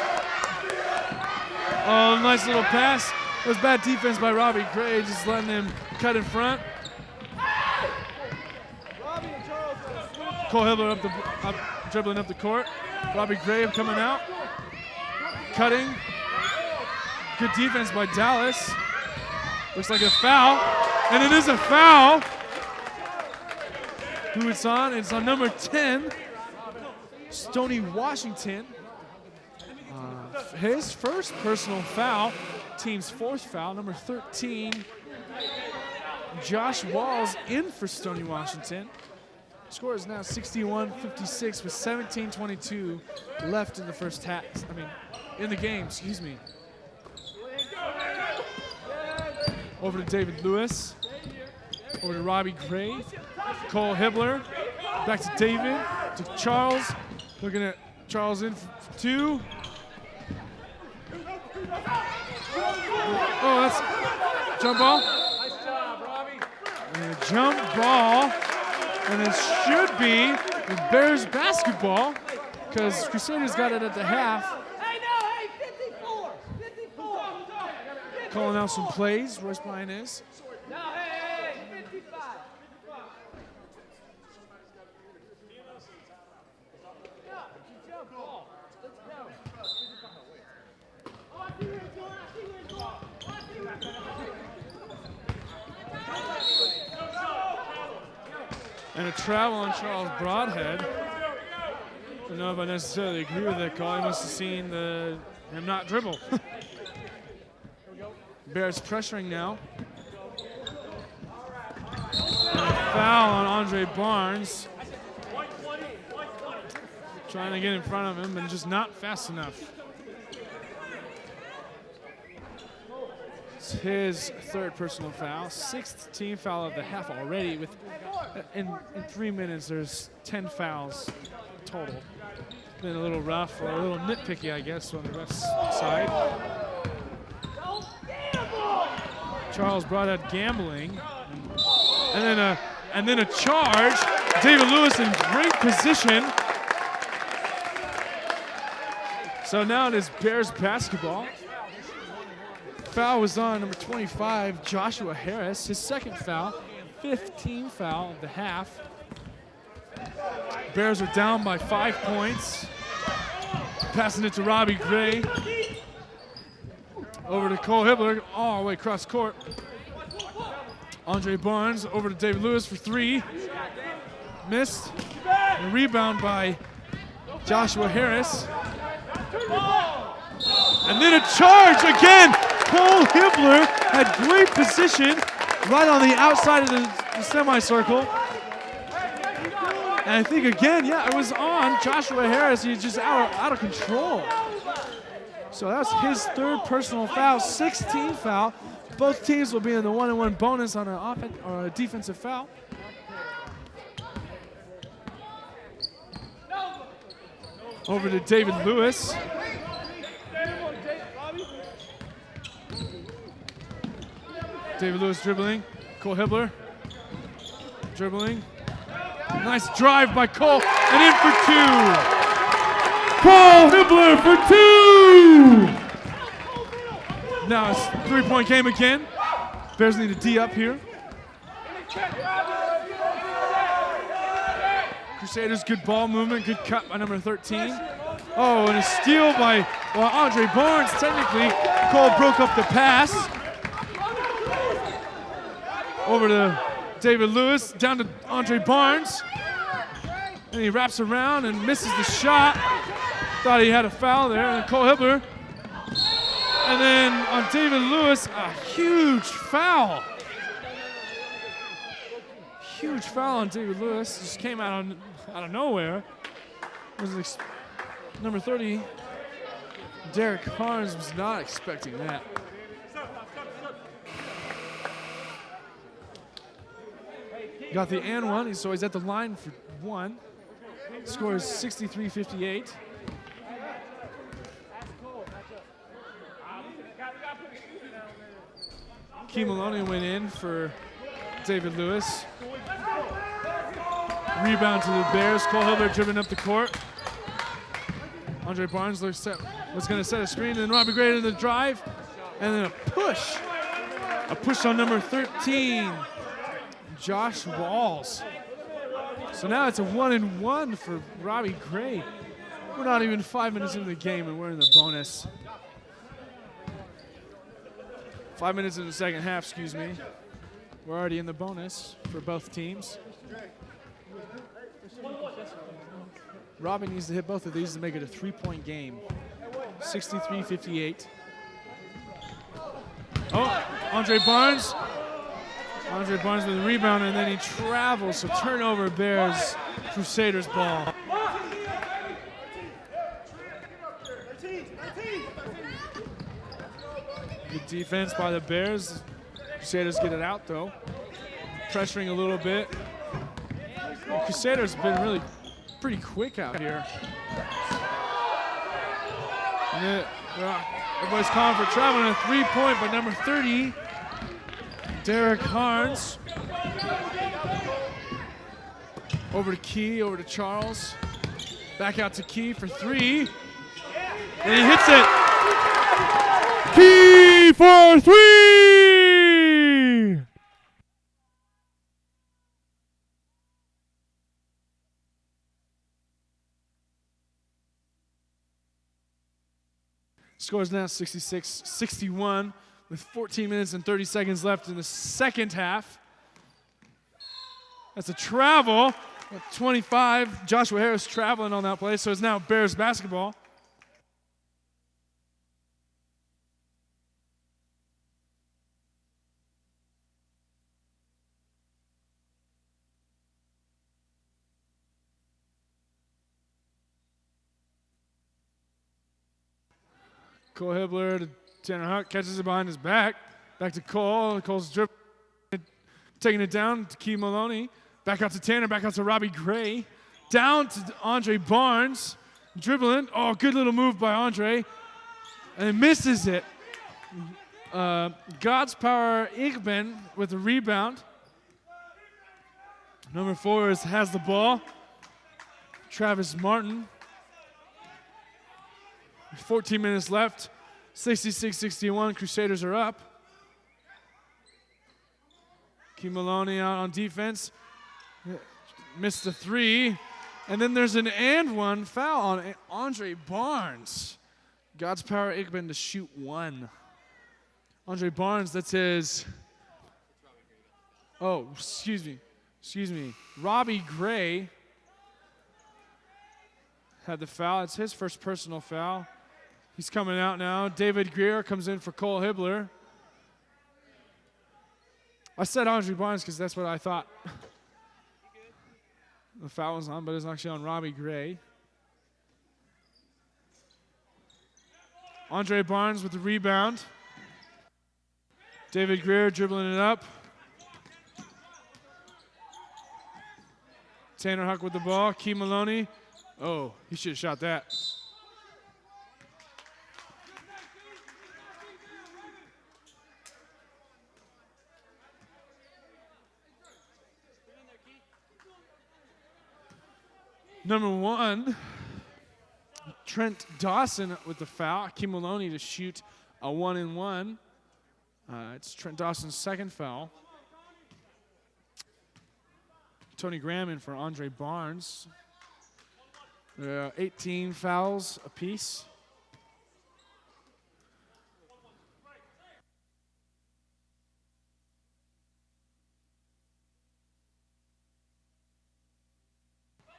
Oh, nice little pass. It was bad defense by Robbie Gray, just letting them cut in front. Cole Hibbler dribbling up the court. Robbie Gray coming out. Cutting. Good defense by Dallas. Looks like a foul. And it is a foul. Who it's on? It's on number 10. Stoney Washington. His first personal foul. Team's fourth foul. Number 13. Josh Walls in for Stoney Washington. Score is now 61-56 with 17:22 left in the first half. In the game, excuse me. Over to David Lewis. Over to Robbie Gray. Cole Hibbler. Back to David. To Charles. Looking at Charles in for two. Oh, that's jump ball. Nice job, Robbie. And a jump ball. And it should be the Bears basketball because Crusaders got it at the half. Hey, no, hey, 54. 54. Calling out some plays, Royce Bryan is. No, hey, 55. And a travel on Charles Broadhead. I don't know if I necessarily agree with that call. He must have seen him not dribble. Bears pressuring now. And a foul on Andre Barnes. Trying to get in front of him, but just not fast enough. It's his third personal foul, sixth team foul of the half already. In 3 minutes, there's 10 fouls total. Been a little rough or a little nitpicky, I guess, on the ref's side. Charles Broadhead gambling, and then a charge. David Lewis in great position. So now it is Bears basketball. Foul was on number 25, Joshua Harris. His second foul, 15th foul of the half. Bears are down by 5 points. Passing it to Robbie Gray. Over to Cole Hibbler, all the way across court. Andre Barnes over to David Lewis for three. Missed. A rebound by Joshua Harris. And then a charge again. Cole Hibbler had great position right on the outside of the semicircle. And I think again, yeah, it was on Joshua Harris. He's just out of control. So that's his third personal foul, 16th foul. Both teams will be in the 1-on-1 bonus on an offense or a defensive foul. Over to David Lewis. David Lewis dribbling. Cole Hibbler dribbling. Nice drive by Cole, and in for two. Cole Hibbler for two! Now it's three-point game again. Bears need a D up here. Crusaders, good ball movement, good cut by number 13. Oh, and a steal by Andre Barnes. Technically, Cole broke up the pass. Over to David Lewis, down to Andre Barnes. And he wraps around and misses the shot. Thought he had a foul there. And Cole Hibbler. And then on David Lewis, a huge foul. Huge foul on David Lewis. Just came out of nowhere. Number 30, Derek Harns, was not expecting that. Got the and one, so he's at the line for one. Score is 63-58. Key Maloney went in for David Lewis. Rebound to the Bears. Cole Hibbler driven up the court. Andre Barnes was going to set a screen, and then Robbie Gray to the drive, and then a push. A push on number 13, Josh Walls. So now it's a 1-and-1 for Robbie Gray. We're not even 5 minutes into the game, and we're in the bonus. 5 minutes in the second half, excuse me. We're already in the bonus for both teams. Robbie needs to hit both of these to make it a three-point game. 63-58. Oh, Andre Barnes. Andre Barnes with a rebound, and then he travels, so turnover, Bears, Crusaders ball. Good defense by the Bears. Crusaders get it out, though. Pressuring a little bit. The Crusaders have been really pretty quick out here. And everybody's calling for travel, and a three-point by number 30, Derek Harns. Over to Key, over to Charles. Back out to Key for three. And he hits it. Key for three! Score is now 66-61 with 14 minutes and 30 seconds left in the second half. That's a travel. 25, Joshua Harris traveling on that play, so it's now Bears basketball. Cole Hibbler to Tanner Huck, catches it behind his back. Back to Cole. Cole's dribbling, taking it down to Key Maloney. Back out to Tanner, back out to Robbie Gray. Down to Andre Barnes. Dribbling. Oh, good little move by Andre. And he misses it. God's Power Igben with the rebound. Number 4 has the ball. Travis Martin. 14 minutes left. 66-61. Crusaders are up. Key Maloney out on defense. Missed the three. And then there's an and one foul on Andre Barnes. God's Power Igben to shoot one. Andre Barnes, that's his. Oh, excuse me. Robbie Gray had the foul. It's his first personal foul. He's coming out now. David Greer comes in for Cole Hibbler. I said Andre Barnes because that's what I thought. The foul was on, but it's actually on Robbie Gray. Andre Barnes with the rebound. David Greer dribbling it up. Tanner Huck with the ball. Key Maloney Oh, he should have shot that. Number 1, Trent Dawson with the foul. Akeem Maloney to shoot a 1-and-1. It's Trent Dawson's second foul. Tony Graham in for Andre Barnes. 18 fouls apiece.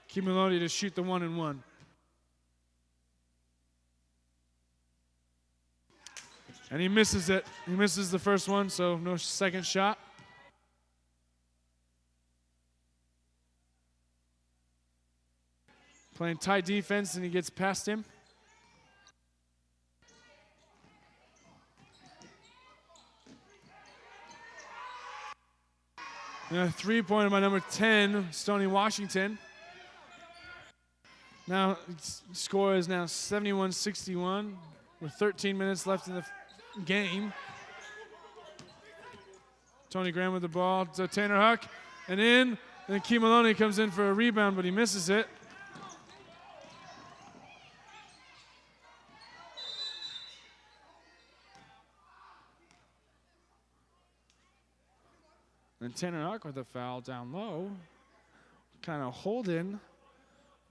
Akeem Maloney to shoot the 1-and-1. And he misses it. He misses the first one, so no second shot. Playing tight defense, and he gets past him. And a three-pointer by number 10, Stoney Washington. Now, score is now 71-61 with 13 minutes left in the game. Tony Graham with the ball to Tanner Huck, and in. And Akeem Maloney comes in for a rebound, but he misses it. And Tanner Huck with a foul down low. Kind of holding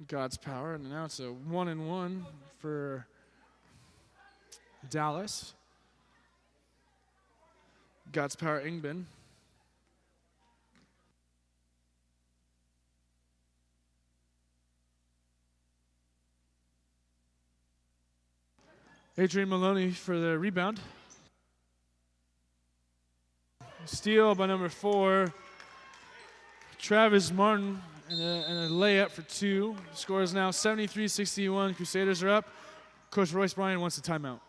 God's power, and now it's a 1-and-1 for Dallas. God's power Ingben. Adrian Maloney for the rebound. Steal by number 4, Travis Martin, and a layup for 2. Score is now 73-61. Crusaders are up. Coach Royce Bryan wants a timeout.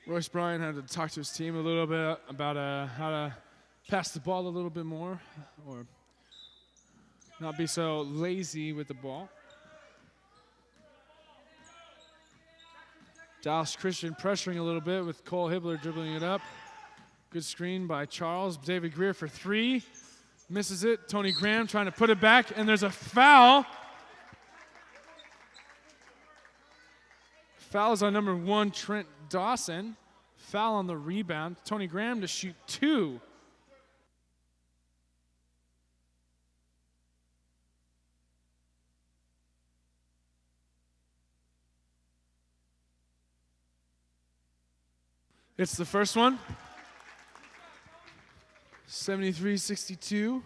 Royce Bryan had to talk to his team a little bit about how to pass the ball a little bit more, or not be so lazy with the ball. Dallas Christian pressuring a little bit with Cole Hibbler dribbling it up. Good screen by Charles. David Greer for 3. Misses it. Tony Graham trying to put it back, and there's a foul. Foul is on number 1, Trent Dawson. Foul on the rebound. Tony Graham to shoot 2. It's the first one. 73-62.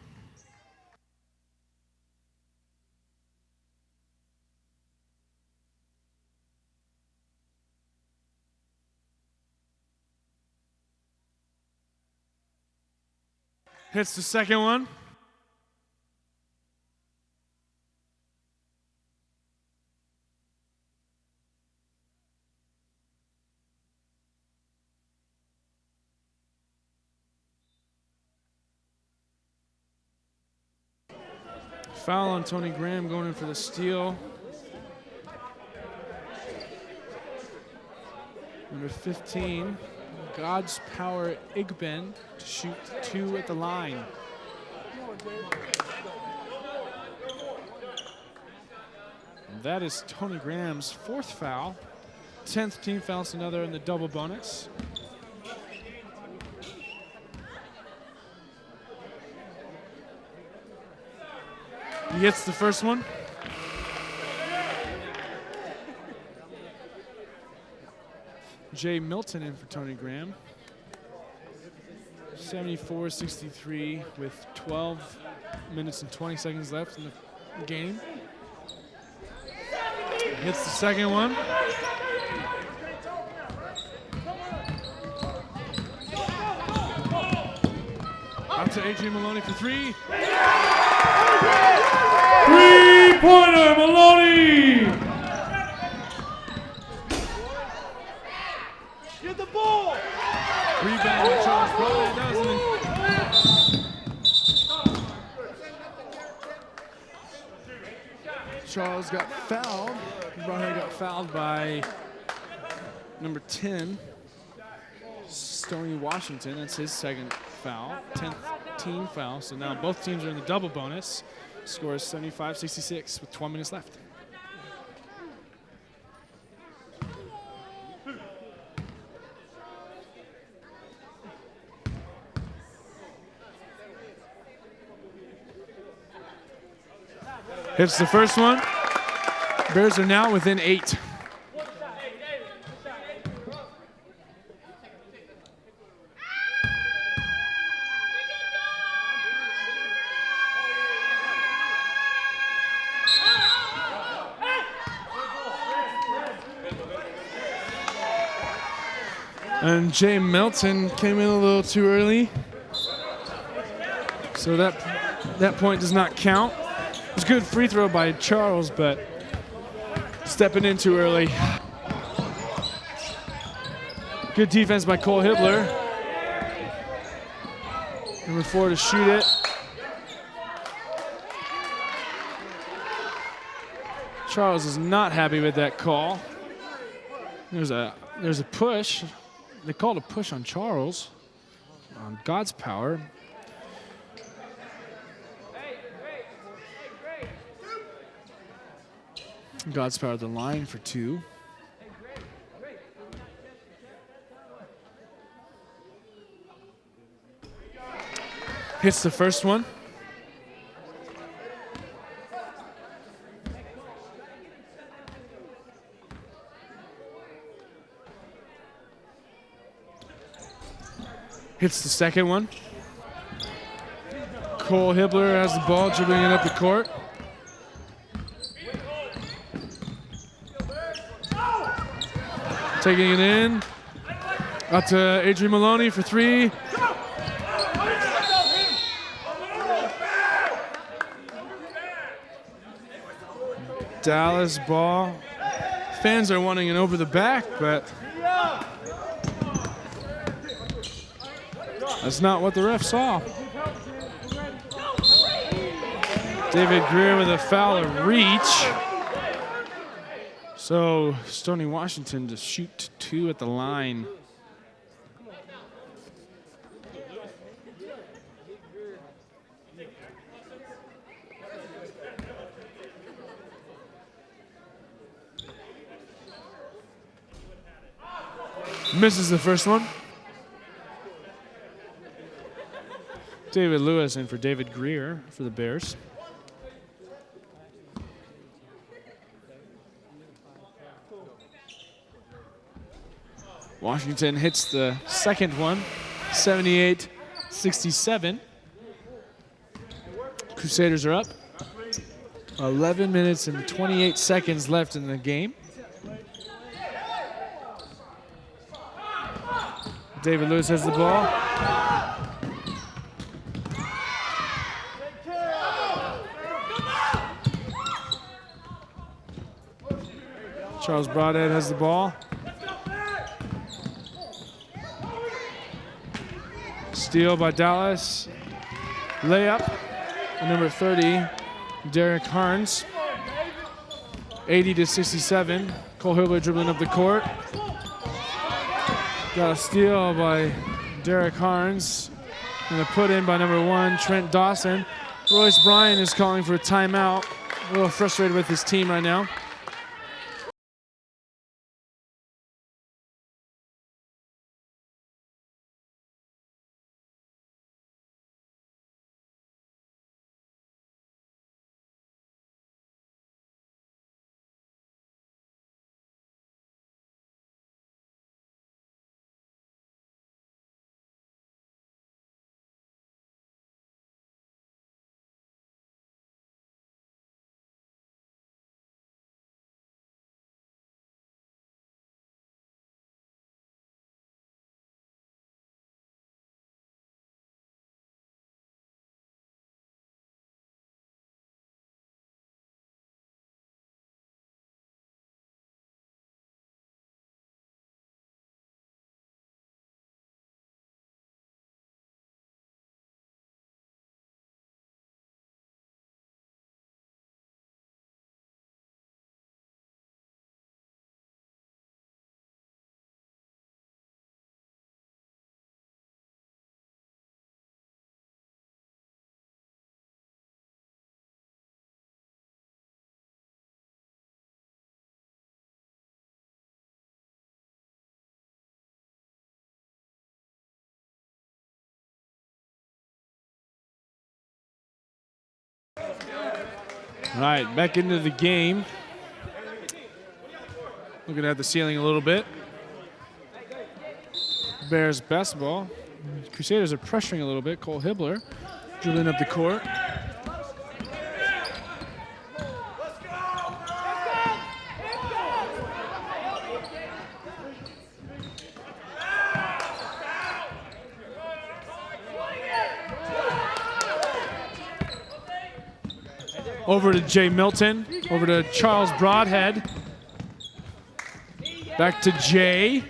Hits the second one. Foul on Tony Graham going in for the steal. Number 15. God's power Igben to shoot 2 at the line. And that is Tony Graham's 4th foul. 10th team foul, another in the double bonus. He gets the first one. Jay Milton in for Tony Graham. 74-63 with 12 minutes and 20 seconds left in the game. Hits the second one. Out to Adrian Maloney for three. Three-pointer, Maloney! Get the ball! Rebound by Charles Broadhead. That was Charles got fouled. Broadhead got fouled by number 10, Stoney Washington. That's his second foul, 10th team foul. So now both teams are in the double bonus. Score is 75-66 with 12 minutes left. Hits the first one. Bears are now within 8. And Jay Melton came in a little too early. So that point does not count. It was a good free throw by Charles, but stepping in too early. Good defense by Cole Hibbler. Number 4 to shoot it. Charles is not happy with that call. There's a push. They called a push on Charles on God's power. God's power at the line for 2. Hits the first one. Hits the second one. Cole Hibbler has the ball, dribbling it up the court. Taking it in. Out to Adrian Maloney for 3. Dallas ball. Fans are wanting an over the back, but that's not what the ref saw. David Greer with a foul of reach. So Stoney Washington to shoot 2 at the line. Misses the first one. David Lewis in for David Greer for the Bears. Washington hits the second one, 78-67. Crusaders are up. 11 minutes and 28 seconds left in the game. David Lewis has the ball. Charles Broadhead has the ball. Steal by Dallas. Layup. Number 30, Derek Harns. 80-67. Cole Hibbler dribbling up the court. Got a steal by Derek Harns. And a put in by number 1, Trent Dawson. Royce Bryan is calling for a timeout. A little frustrated with his team right now. All right, back into the game. Looking at the ceiling a little bit. Bears basketball. Crusaders are pressuring a little bit. Cole Hibbler dribbling up the court. Over to Jay Milton, over to Charles Broadhead. Back to Jay.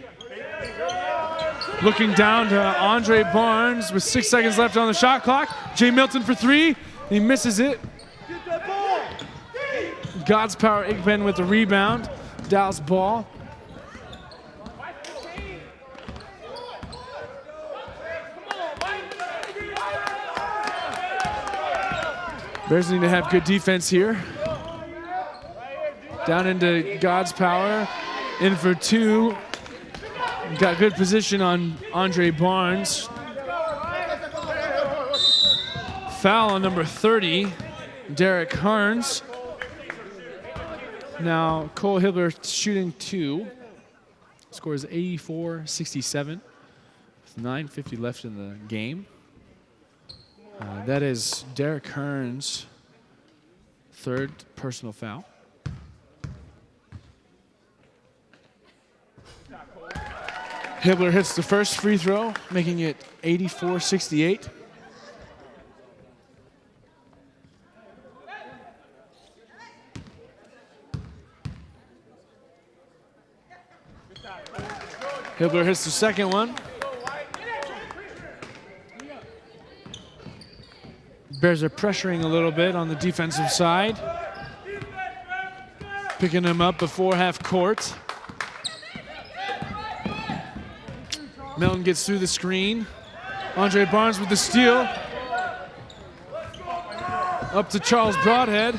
Looking down to Andre Barnes with 6 seconds left on the shot clock. Jay Milton for three. He misses it. God's Power Igben with the rebound. Dallas ball. Bears need to have good defense here. Down into God's Power. In for two. Got good position on Andre Barnes. Foul on number 30, Derek Hearns. Now Cole Hibbler shooting two. Score is 84-67 with 9:50 left in the game. That is Derek Hearns' third personal foul. Hibbler hits the first free throw, making it 84-68. Hibbler hits the second one. Bears are pressuring a little bit on the defensive side. Picking him up before half court. Milton gets through the screen. Andre Barnes with the steal. Up to Charles Broadhead.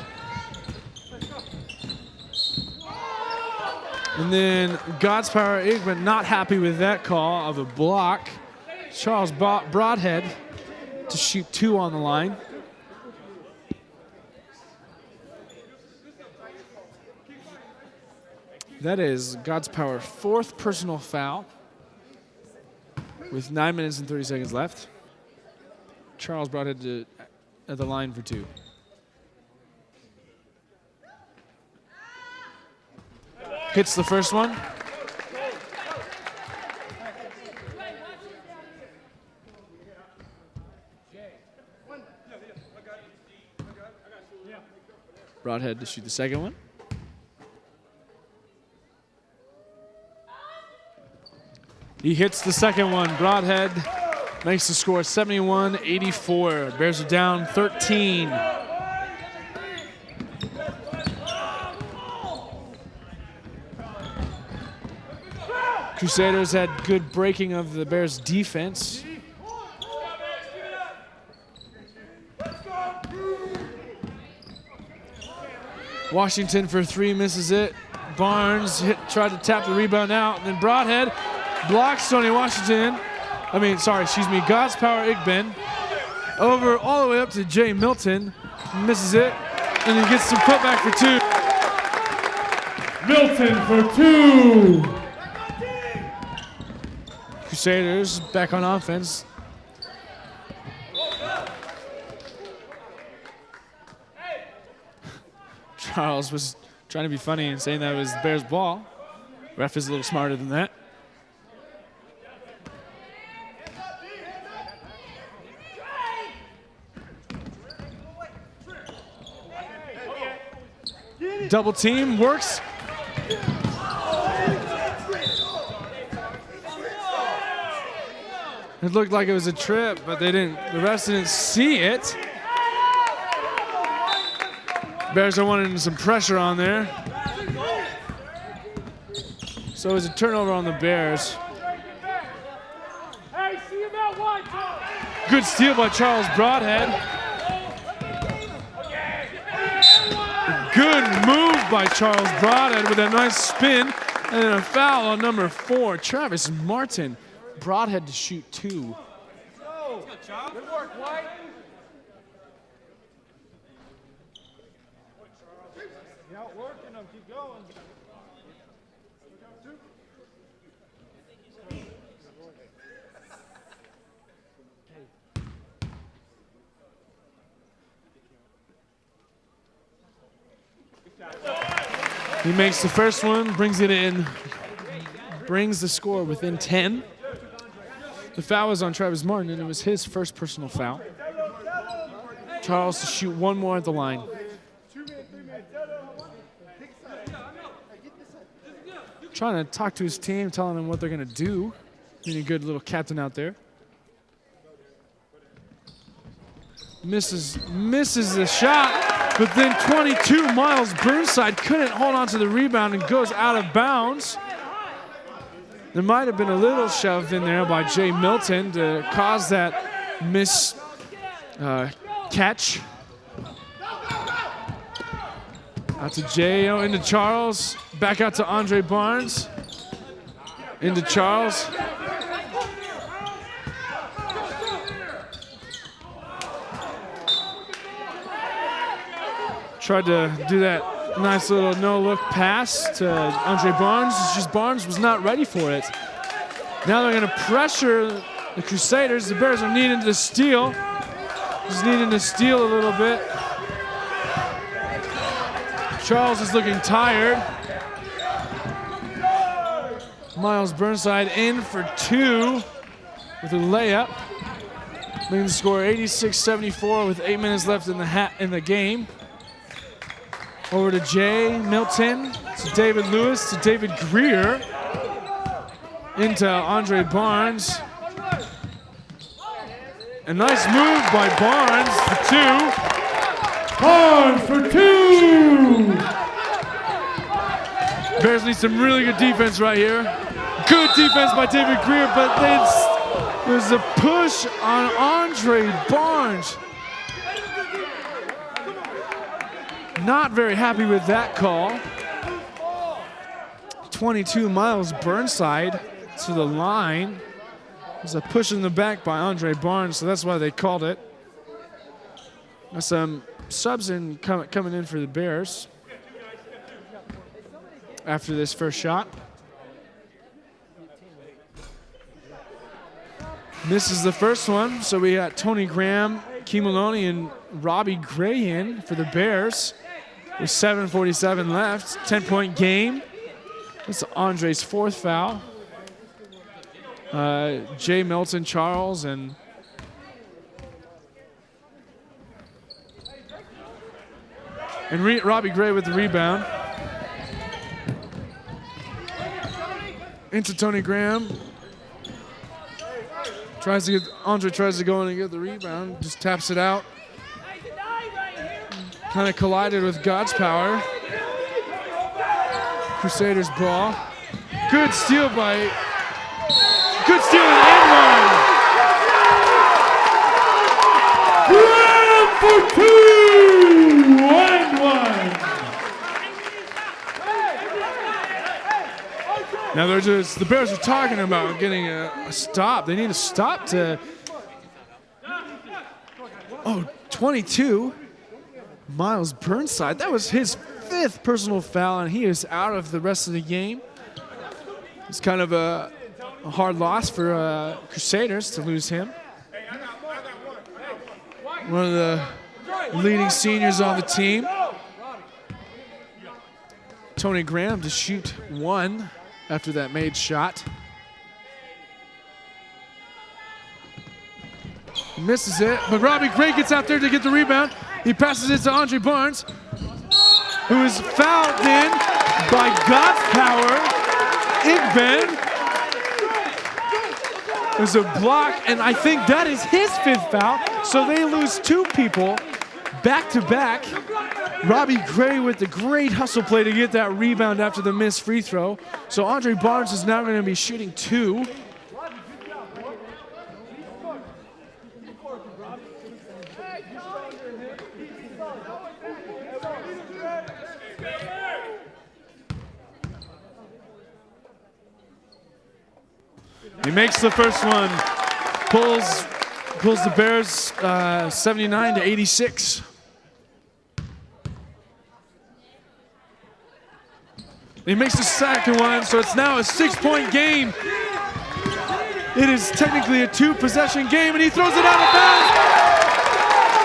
And then God's Power Igben not happy with that call of a block. Charles Broadhead to shoot two on the line. That is God's Power fourth personal foul with 9 minutes and 30 seconds left. Charles Broadhead at the line for two. Hits the first one. Broadhead to shoot the second one. He hits the second one. Broadhead makes the score 71-84. Bears are down 13. Crusaders had good breaking of the Bears' defense. Washington for three, misses it. Barnes tried to tap the rebound out, and then Broadhead blocks Tony Washington. God's Power Igben. Over all the way up to Jay Milton. Misses it, and he gets some putback for two. Milton for two. Crusaders back on offense. Charles was trying to be funny and saying that it was the Bears' ball. Ref is a little smarter than that. Double team works. It looked like it was a trip, but the refs didn't see it. Bears are wanting some pressure on there. So it was a turnover on the Bears. Good steal by Charles Broadhead. Good move by Charles Broadhead with a nice spin. And then a foul on number 4, Travis Martin. Broadhead to shoot two. Good work, White. He makes the first one, brings it in, brings the score within 10. The foul was on Travis Martin, and it was his first personal foul. Charles to shoot one more at the line. Trying to talk to his team, telling them what they're going to do. Being a good little captain out there. Misses the shot, but then 22, Miles Burnside couldn't hold on to the rebound and goes out of bounds. There might have been a little shove in there by Jay Milton to cause that catch. Out to Jay, into Charles, back out to Andre Barnes, into Charles. Tried to do that nice little no-look pass to Andre Barnes. It's just Barnes was not ready for it. Now they're going to pressure the Crusaders. The Bears are needing to steal. Just needing to steal a little bit. Charles is looking tired. Miles Burnside in for two with a layup. Making the score 86-74 with 8 minutes left in the game. Over to Jay Milton, to David Lewis, to David Greer. Into Andre Barnes. A nice move by Barnes for two. Barnes for two! Bears need some really good defense right here. Good defense by David Greer, but there's a push on Andre Barnes. Not very happy with that call. 22, Miles Burnside to the line. There's a push in the back by Andre Barnes, so that's why they called it. There's some subs coming in for the Bears after this first shot. Misses the first one, so we got Tony Graham, Key Maloney, and Robbie Gray in for the Bears. With 7:47 left, 10-point game. That's Andre's fourth foul. Jay Milton, Charles, and Robbie Gray with the rebound. Into Tony Graham. Andre tries to go in and get the rebound, just taps it out. Kind of collided with God's power. Crusaders ball. Good steal and one. Graham for two! And one! Now the Bears are talking about getting a stop. They need a stop to, 22. Miles Burnside, that was his fifth personal foul, and he is out of the rest of the game. It's kind of a hard loss for Crusaders to lose him. One of the leading seniors on the team. Tony Graham to shoot one after that made shot. He misses it, but Robbie Gray gets out there to get the rebound. He passes it to Andre Barnes, who is fouled in by God's power. Igben. There's a block, and I think that is his fifth foul. So they lose two people back to back. Robbie Gray with the great hustle play to get that rebound after the missed free throw. So Andre Barnes is now going to be shooting two. He makes the first one, pulls the Bears 79-86. He makes the second one, so it's now a 6-point game. It is technically a 2-possession game, and he throws it out of bounds.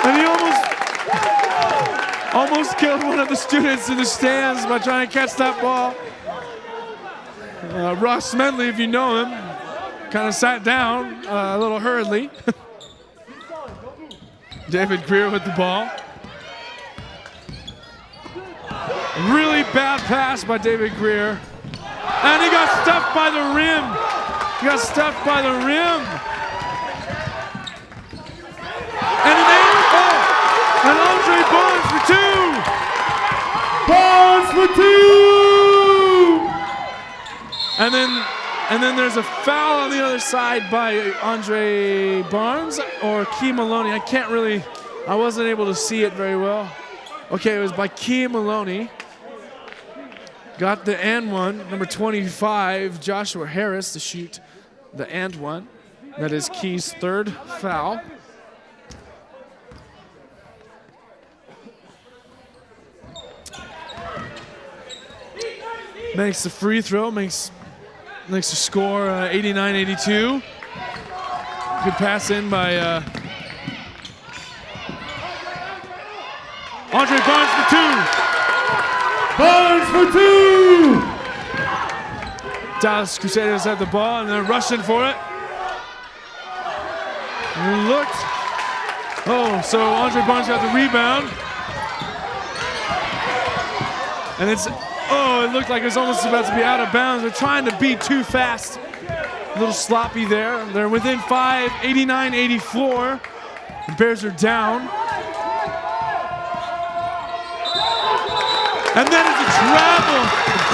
And he almost killed one of the students in the stands by trying to catch that ball. Ross Smedley, if you know him, kind of sat down a little hurriedly. David Greer with the ball. Really bad pass by David Greer. And he got stuffed by the rim. He got stuffed by the rim. And and Andre Barnes for 2. Barnes for 2. And then there's a foul on the other side by Andre Barnes or Key Maloney. I wasn't able to see it very well. Okay, it was by Key Maloney. Got the and one, number 25, Joshua Harris, to shoot the and one. That is Key's 3rd foul. Makes the free throw, makes the score 89-82. Good pass in by Andre Barnes for 2. Barnes for 2. Dallas Crusaders have the ball and they're rushing for it. And looked. Oh, so Andre Barnes got the rebound. And it looked like it was almost about to be out of bounds. They're trying to be too fast. A little sloppy there. They're within 5, 89-84. The Bears are down. And then it's a travel.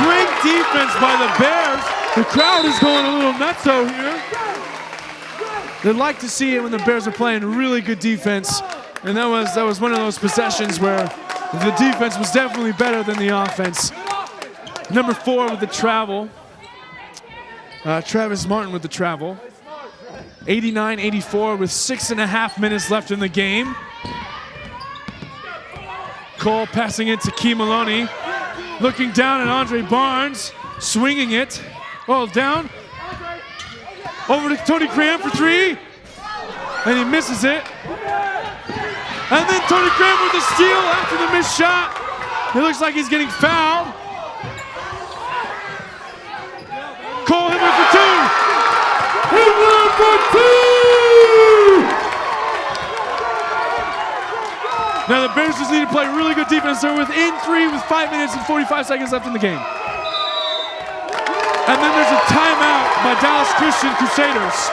Great defense by the Bears. The crowd is going a little nutso here. They'd like to see it when the Bears are playing really good defense. And that was one of those possessions where the defense was definitely better than the offense. Number 4 with the travel. Travis Martin with the travel. 89-84 with 6.5 minutes left in the game. Cole passing it to Key Maloney. Looking down at Andre Barnes. Swinging it. Oh, down. Over to Tony Graham for 3. And he misses it. And then Tony Graham with the steal after the missed shot. It looks like he's getting fouled. Cole Himmler for 2. Himmler for 2. Now the Bears just need to play really good defense. They're within 3 with 5 minutes and 45 seconds left in the game. And then there's a timeout by Dallas Christian Crusaders.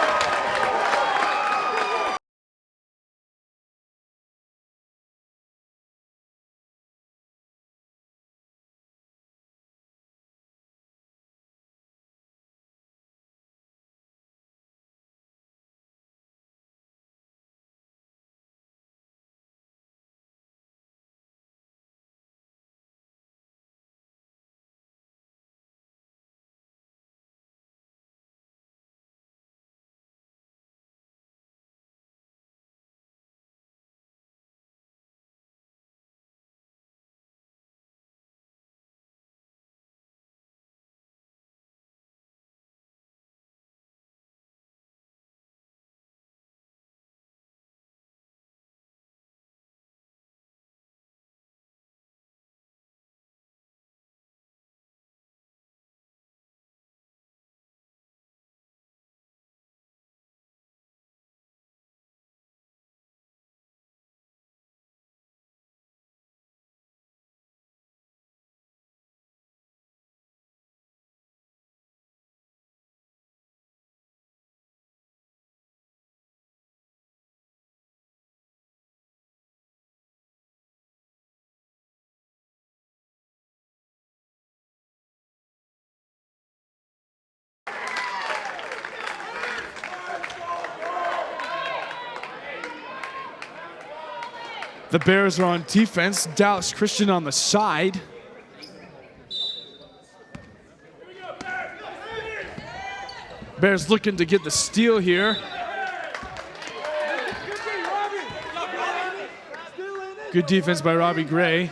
The Bears are on defense. Dallas Christian on the side. Bears looking to get the steal here. Good defense by Robbie Gray.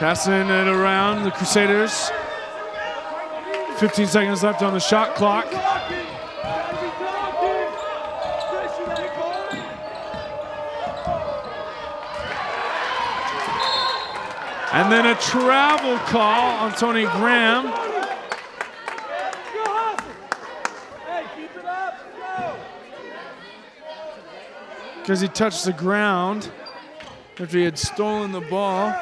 Passing it around the Crusaders. 15 seconds left on the shot clock. And then a travel call on Tony Graham. Because he touched the ground after he had stolen the ball.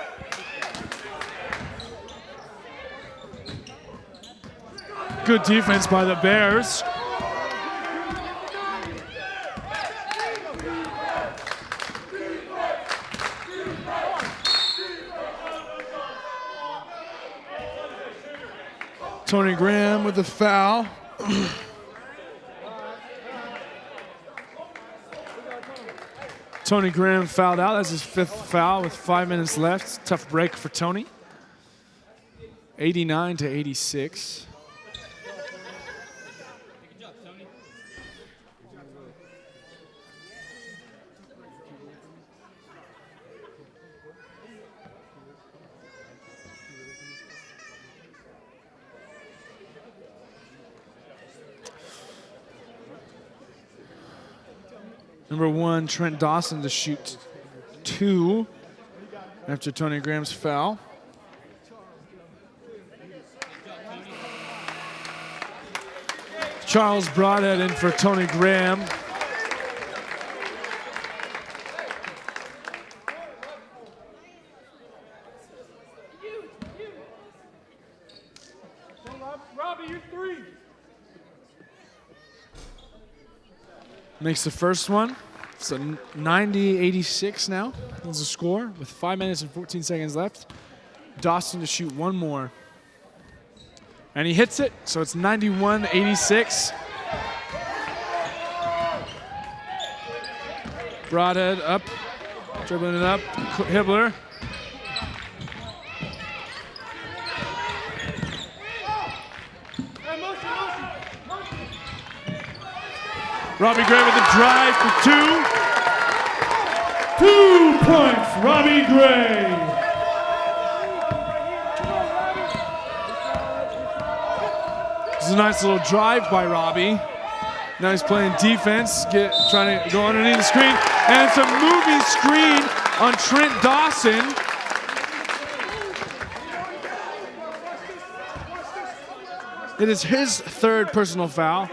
Good defense by the Bears. Tony Graham with the foul. Tony Graham fouled out. That's his 5th foul with 5 minutes left. Tough break for Tony. 89-86. Number 1, Trent Dawson to shoot 2 after Tony Graham's foul. Charles Broadhead in for Tony Graham. Robbie, you 3. Makes the first one. It's a 90-86 now. That's the score with 5 minutes and 14 seconds left. Dawson to shoot 1 more. And he hits it, so it's 91-86. Broadhead up, dribbling it up. Hibbler. Robbie Gray with the drive for 2. 2 points, Robbie Gray. This is a nice little drive by Robbie. Now he's playing defense, trying to go underneath the screen. And it's a moving screen on Trent Dawson. It is his 3rd personal foul.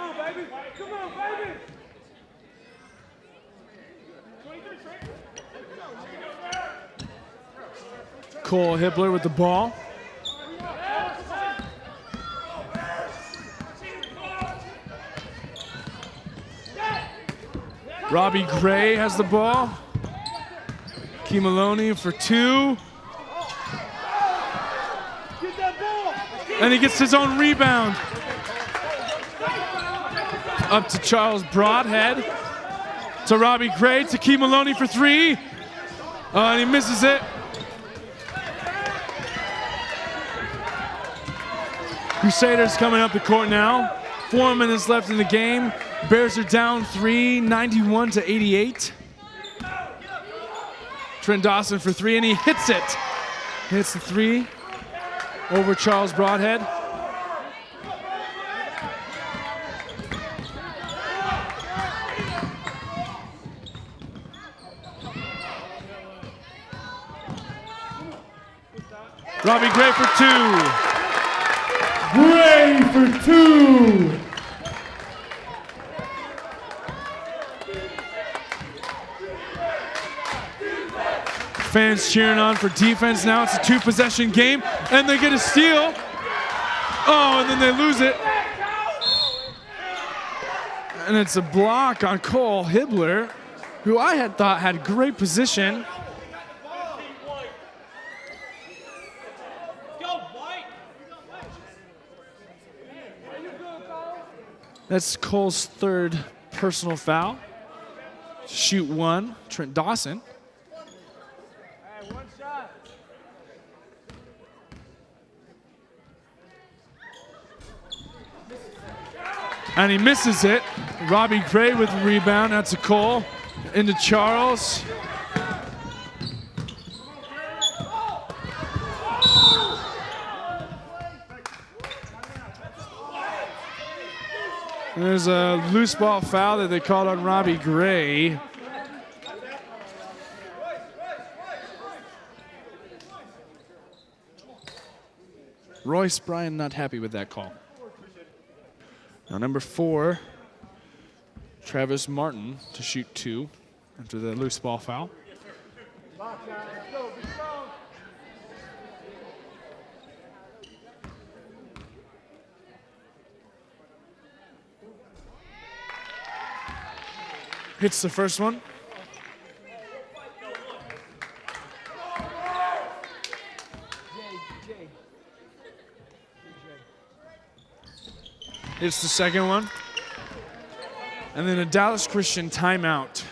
Cole Hibbler with the ball. Robbie Gray has the ball. Key Maloney for 2. And he gets his own rebound. Up to Charles Broadhead. To Robbie Gray, to Key Maloney for 3. And he misses it. Crusaders coming up the court now. 4 minutes left in the game. Bears are down 3, 91-88. Trent Dawson for 3, and he hits it. Hits the 3 over Charles Broadhead. Robbie Gray for 2. Gray for 2. Fans cheering on for defense now. It's a 2-possession game, and they get a steal. Oh, and then they lose it. And it's a block on Cole Hibbler, who I had thought had great position. That's Cole's 3rd personal foul. Shoot 1, Trent Dawson. Hey, 1 shot. And he misses it. Robbie Gray with the rebound. That's a Cole. Into Charles. There's a loose ball foul that they called on Robbie Gray. Royce Bryan not happy with that call. Now number 4, Travis Martin to shoot 2 after the loose ball foul. Hits the first one. Hits the second one. And then a Dallas Christian timeout.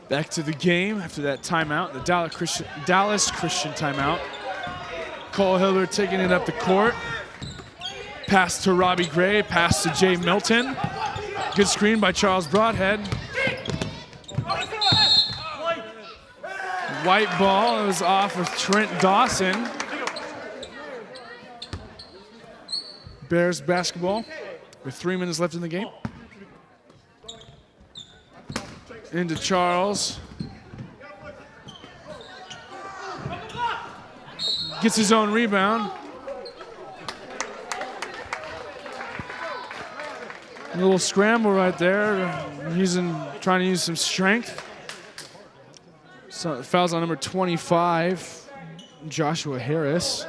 Back to the game after that timeout, the Dallas Christian timeout. Cole Hiller taking it up the court. Pass to Robbie Gray, pass to Jay Milton. Good screen by Charles Broadhead. White ball, it was off of Trent Dawson. Bears basketball with 3 minutes left in the game. Into Charles. Gets his own rebound. A little scramble right there, trying to use some strength. So fouls on number 25, Joshua Harris.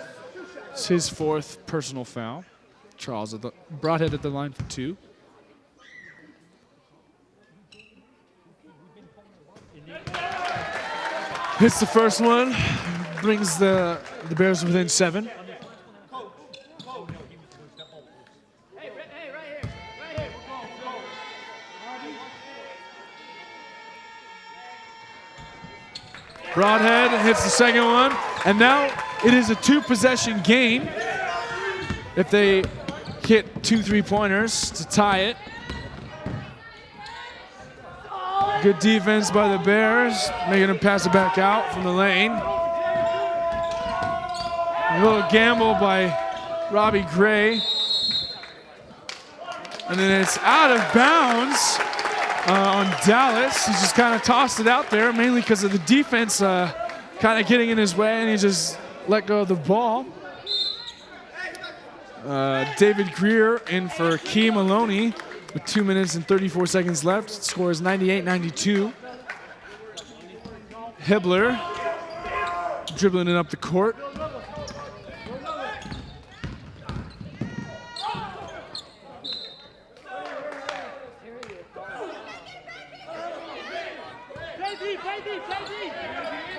It's his 4th personal foul. Charles Broadhead at the line for 2. Hits the first one, brings the Bears within 7. Broadhead hits the second one, and now it is a 2-possession game. If they hit 2 3-pointers to tie it. Good defense by the Bears, making them pass it back out from the lane. A little gamble by Robbie Gray. And then it's out of bounds on Dallas. He just kind of tossed it out there, mainly because of the defense kind of getting in his way, and he just let go of the ball. David Greer in for Key Maloney with 2 minutes and 34 seconds left. Score is 98-92. Hibbler dribbling it up the court.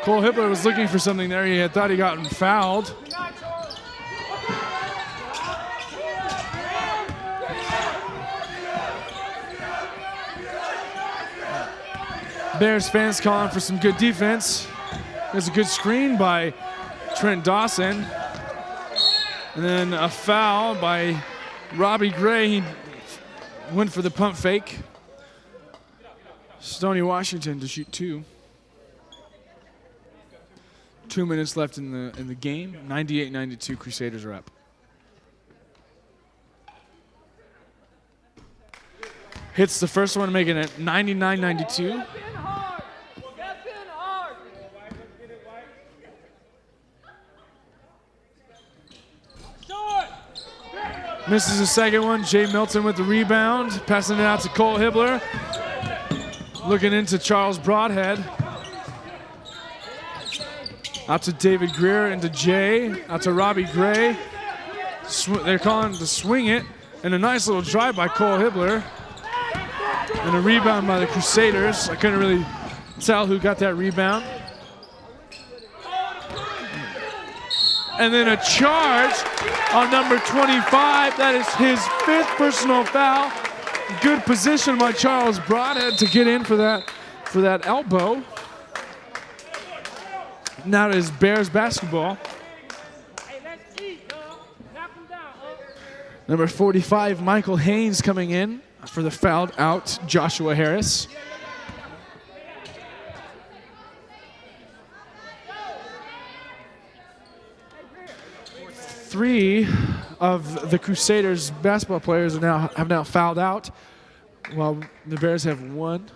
Cole Hibbler was looking for something there. He had thought he gotten fouled. Bears fans calling for some good defense. There's a good screen by Trent Dawson. And then a foul by Robbie Gray. He went for the pump fake. Stoney Washington to shoot 2. 2 minutes left in the game. 98-92, Crusaders are up. Hits the first one, making it 99-92. Misses the second one. Jay Milton with the rebound. Passing it out to Cole Hibbler. Looking into Charles Broadhead. Out to David Greer, into Jay. Out to Robbie Gray. They're calling to swing it. And a nice little drive by Cole Hibbler. And a rebound by the Crusaders. I couldn't really tell who got that rebound. And then a charge on number 25. That is his 5th personal foul. Good position by Charles Broadhead to get in for that elbow. Now it is Bears basketball. Number 45, Michael Haynes coming in for the fouled out Joshua Harris. Three of the Crusaders basketball players have now fouled out, while the Bears have 1.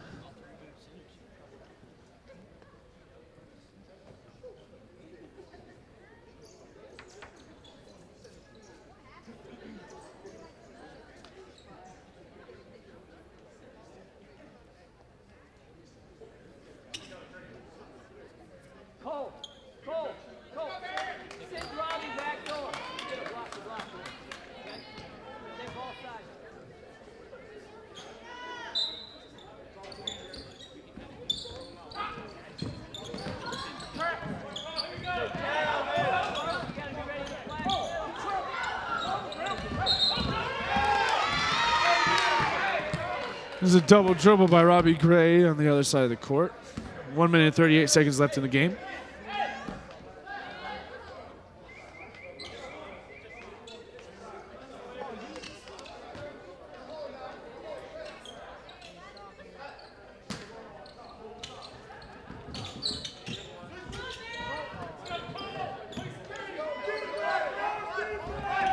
There's a double dribble by Robbie Gray on the other side of the court. 1 minute and 38 seconds left in the game.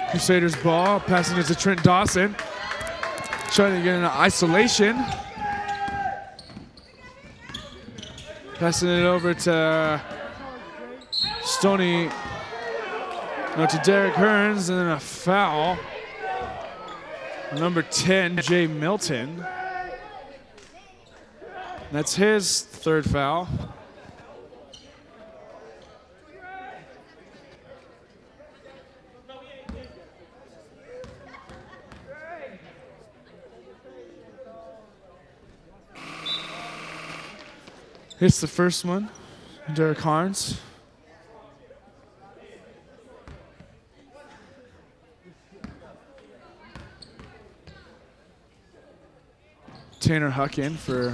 Crusaders ball, passing it to Trent Dawson. Trying to get into isolation. Passing it over to Stoney, no, to Derek Hearns, and then a foul. Number 10, Jay Milton. That's his 3rd foul. Hits the first one, Derek Hearns. Tanner Huck in for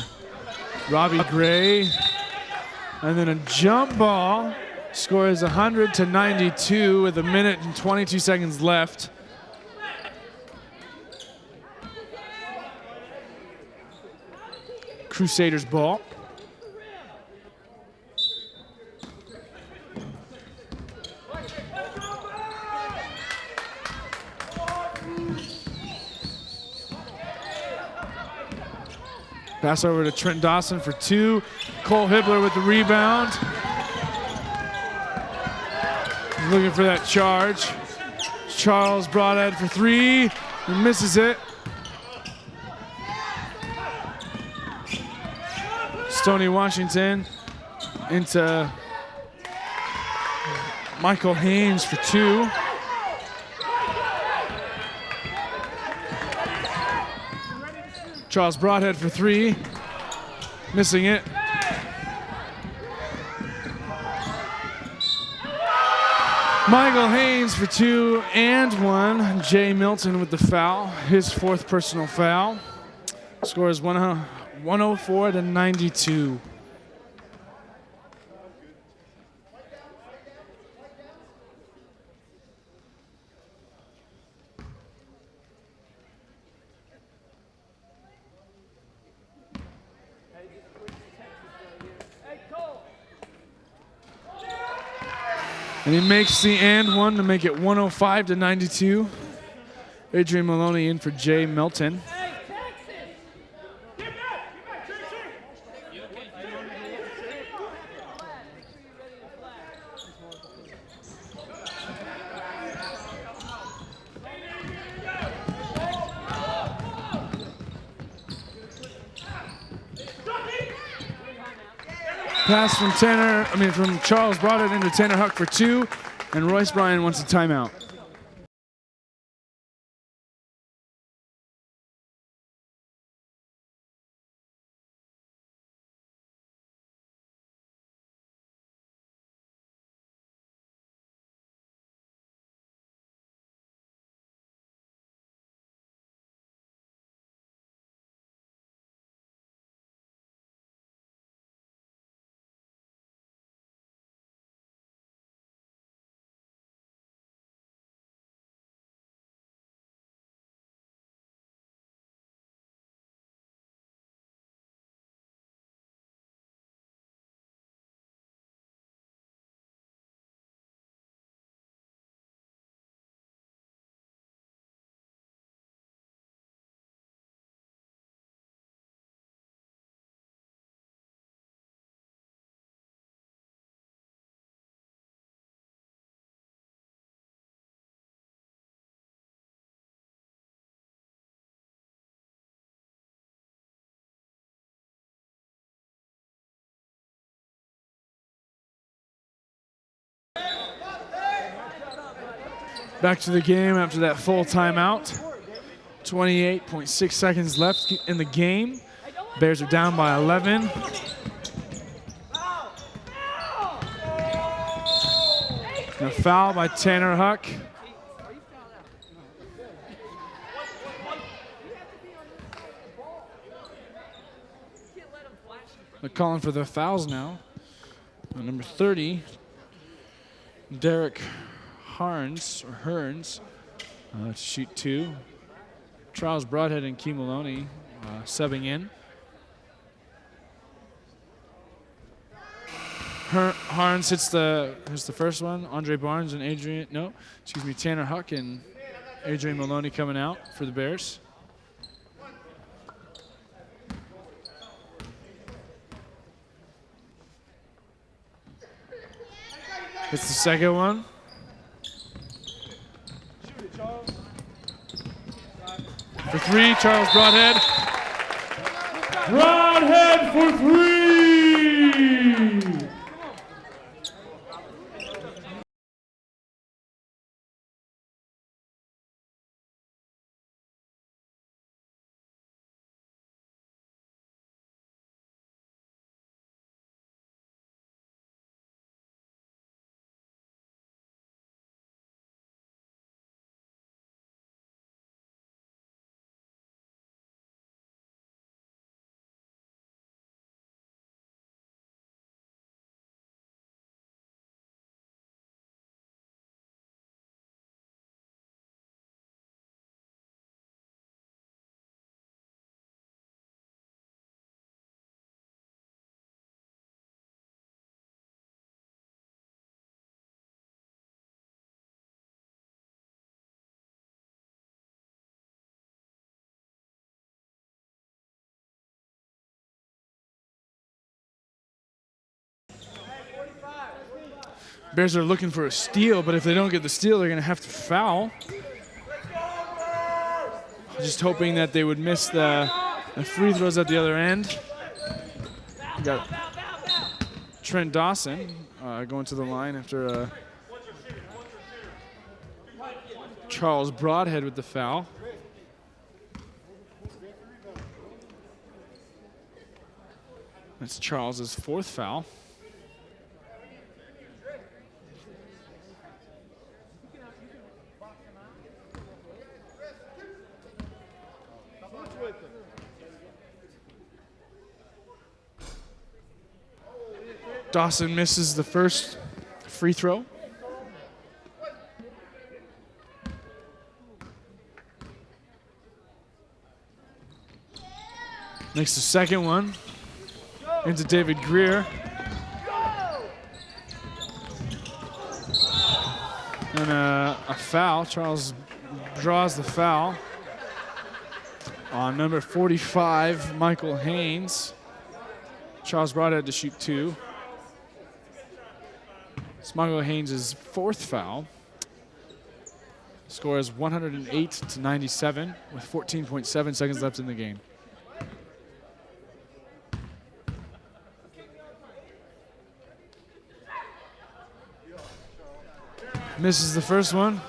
Robbie Gray. And then a jump ball. Score is 100-92 with 1 minute and 22 seconds left. Crusaders ball. Pass over to Trent Dawson for 2. Cole Hibbler with the rebound. Looking for that charge. Charles Broadhead for 3. He misses it. Stoney Washington into Michael Haynes for 2. Charles Broadhead for 3, missing it. Michael Haynes for 2 and 1. Jay Milton with the foul, his 4th personal foul. Score is 104-92. And he makes the and one to make it 105-92. Adrian Maloney in for Jay Melton. Pass from Charles Broadhead into Tanner Huck for 2, and Royce Bryan wants a timeout. Back to the game after that full timeout. 28.6 seconds left in the game. Bears are down by 11. And a foul by Tanner Huck. They're calling for the fouls now. Number 30, Derek Hearns to shoot 2. Charles Broadhead and Key Maloney subbing in. Hearns hits the first one. Andre Barnes and Tanner Huck and Adrian Maloney coming out for the Bears. Hits the second one. For 3, Charles Broadhead. Broadhead for 3! Bears are looking for a steal, but if they don't get the steal, they're going to have to foul. Just hoping that they would miss the free throws at the other end. We got Trent Dawson going to the line after Charles Broadhead with the foul. That's Charles's 4th foul. Dawson misses the first free throw. Makes the second one into David Greer. And a foul. Charles draws the foul on number 45, Michael Haynes. Charles Broadhead to shoot 2. It's Michael Haynes' 4th foul. Score is 108-97 with 14.7 seconds left in the game. Misses the first one.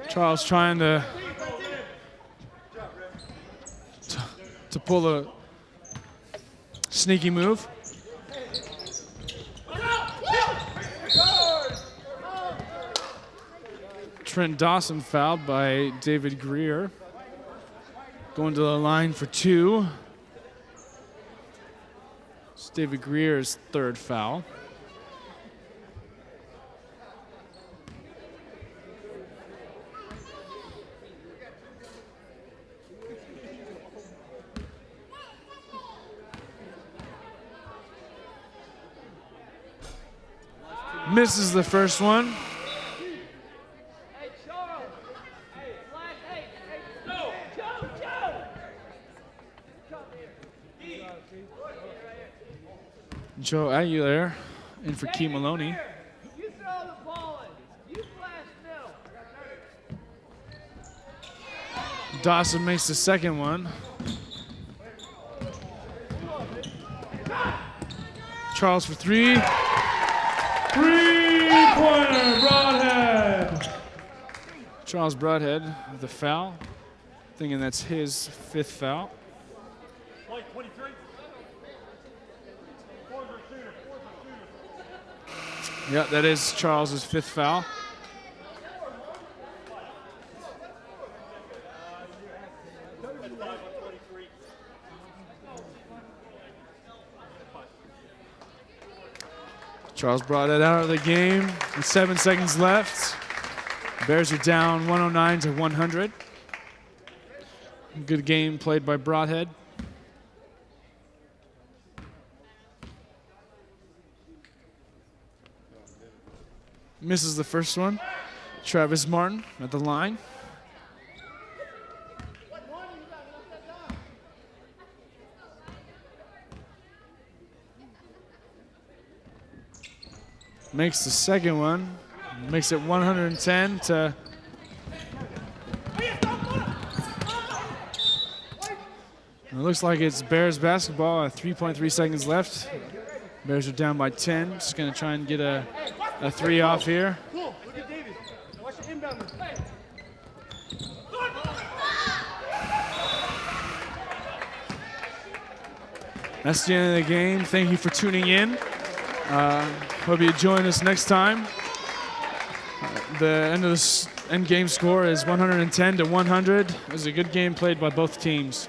Charles trying to pull a sneaky move. Trent Dawson fouled by David Greer. Going to the line for 2. It's David Greer's 3rd foul. Misses the first one. Hey, Charles. Hey, flash. Hey, Joe. Joe. Come here. Joe Aguilera in for Key Maloney. You throw the ball in. You flash Mill. Dawson makes the second one. Charles for 3. 3-pointer, Broadhead. Charles Broadhead with the foul. Thinking that's his 5th foul. Play 23. Yeah, that is Charles's 5th foul. Charles brought it out of the game with 7 seconds left. Bears are down 109-100. Good game played by Broadhead. Misses the first one. Travis Martin at the line. Makes the second one. Makes it 110 to. It looks like it's Bears basketball at 3.3 seconds left. Bears are down by 10. Just going to try and get a 3 off here. Cool. Look at David. Watch the inbound. That's the end of the game. Thank you for tuning in. Hope you join us next time. The end game score is 110-100. It was a good game played by both teams.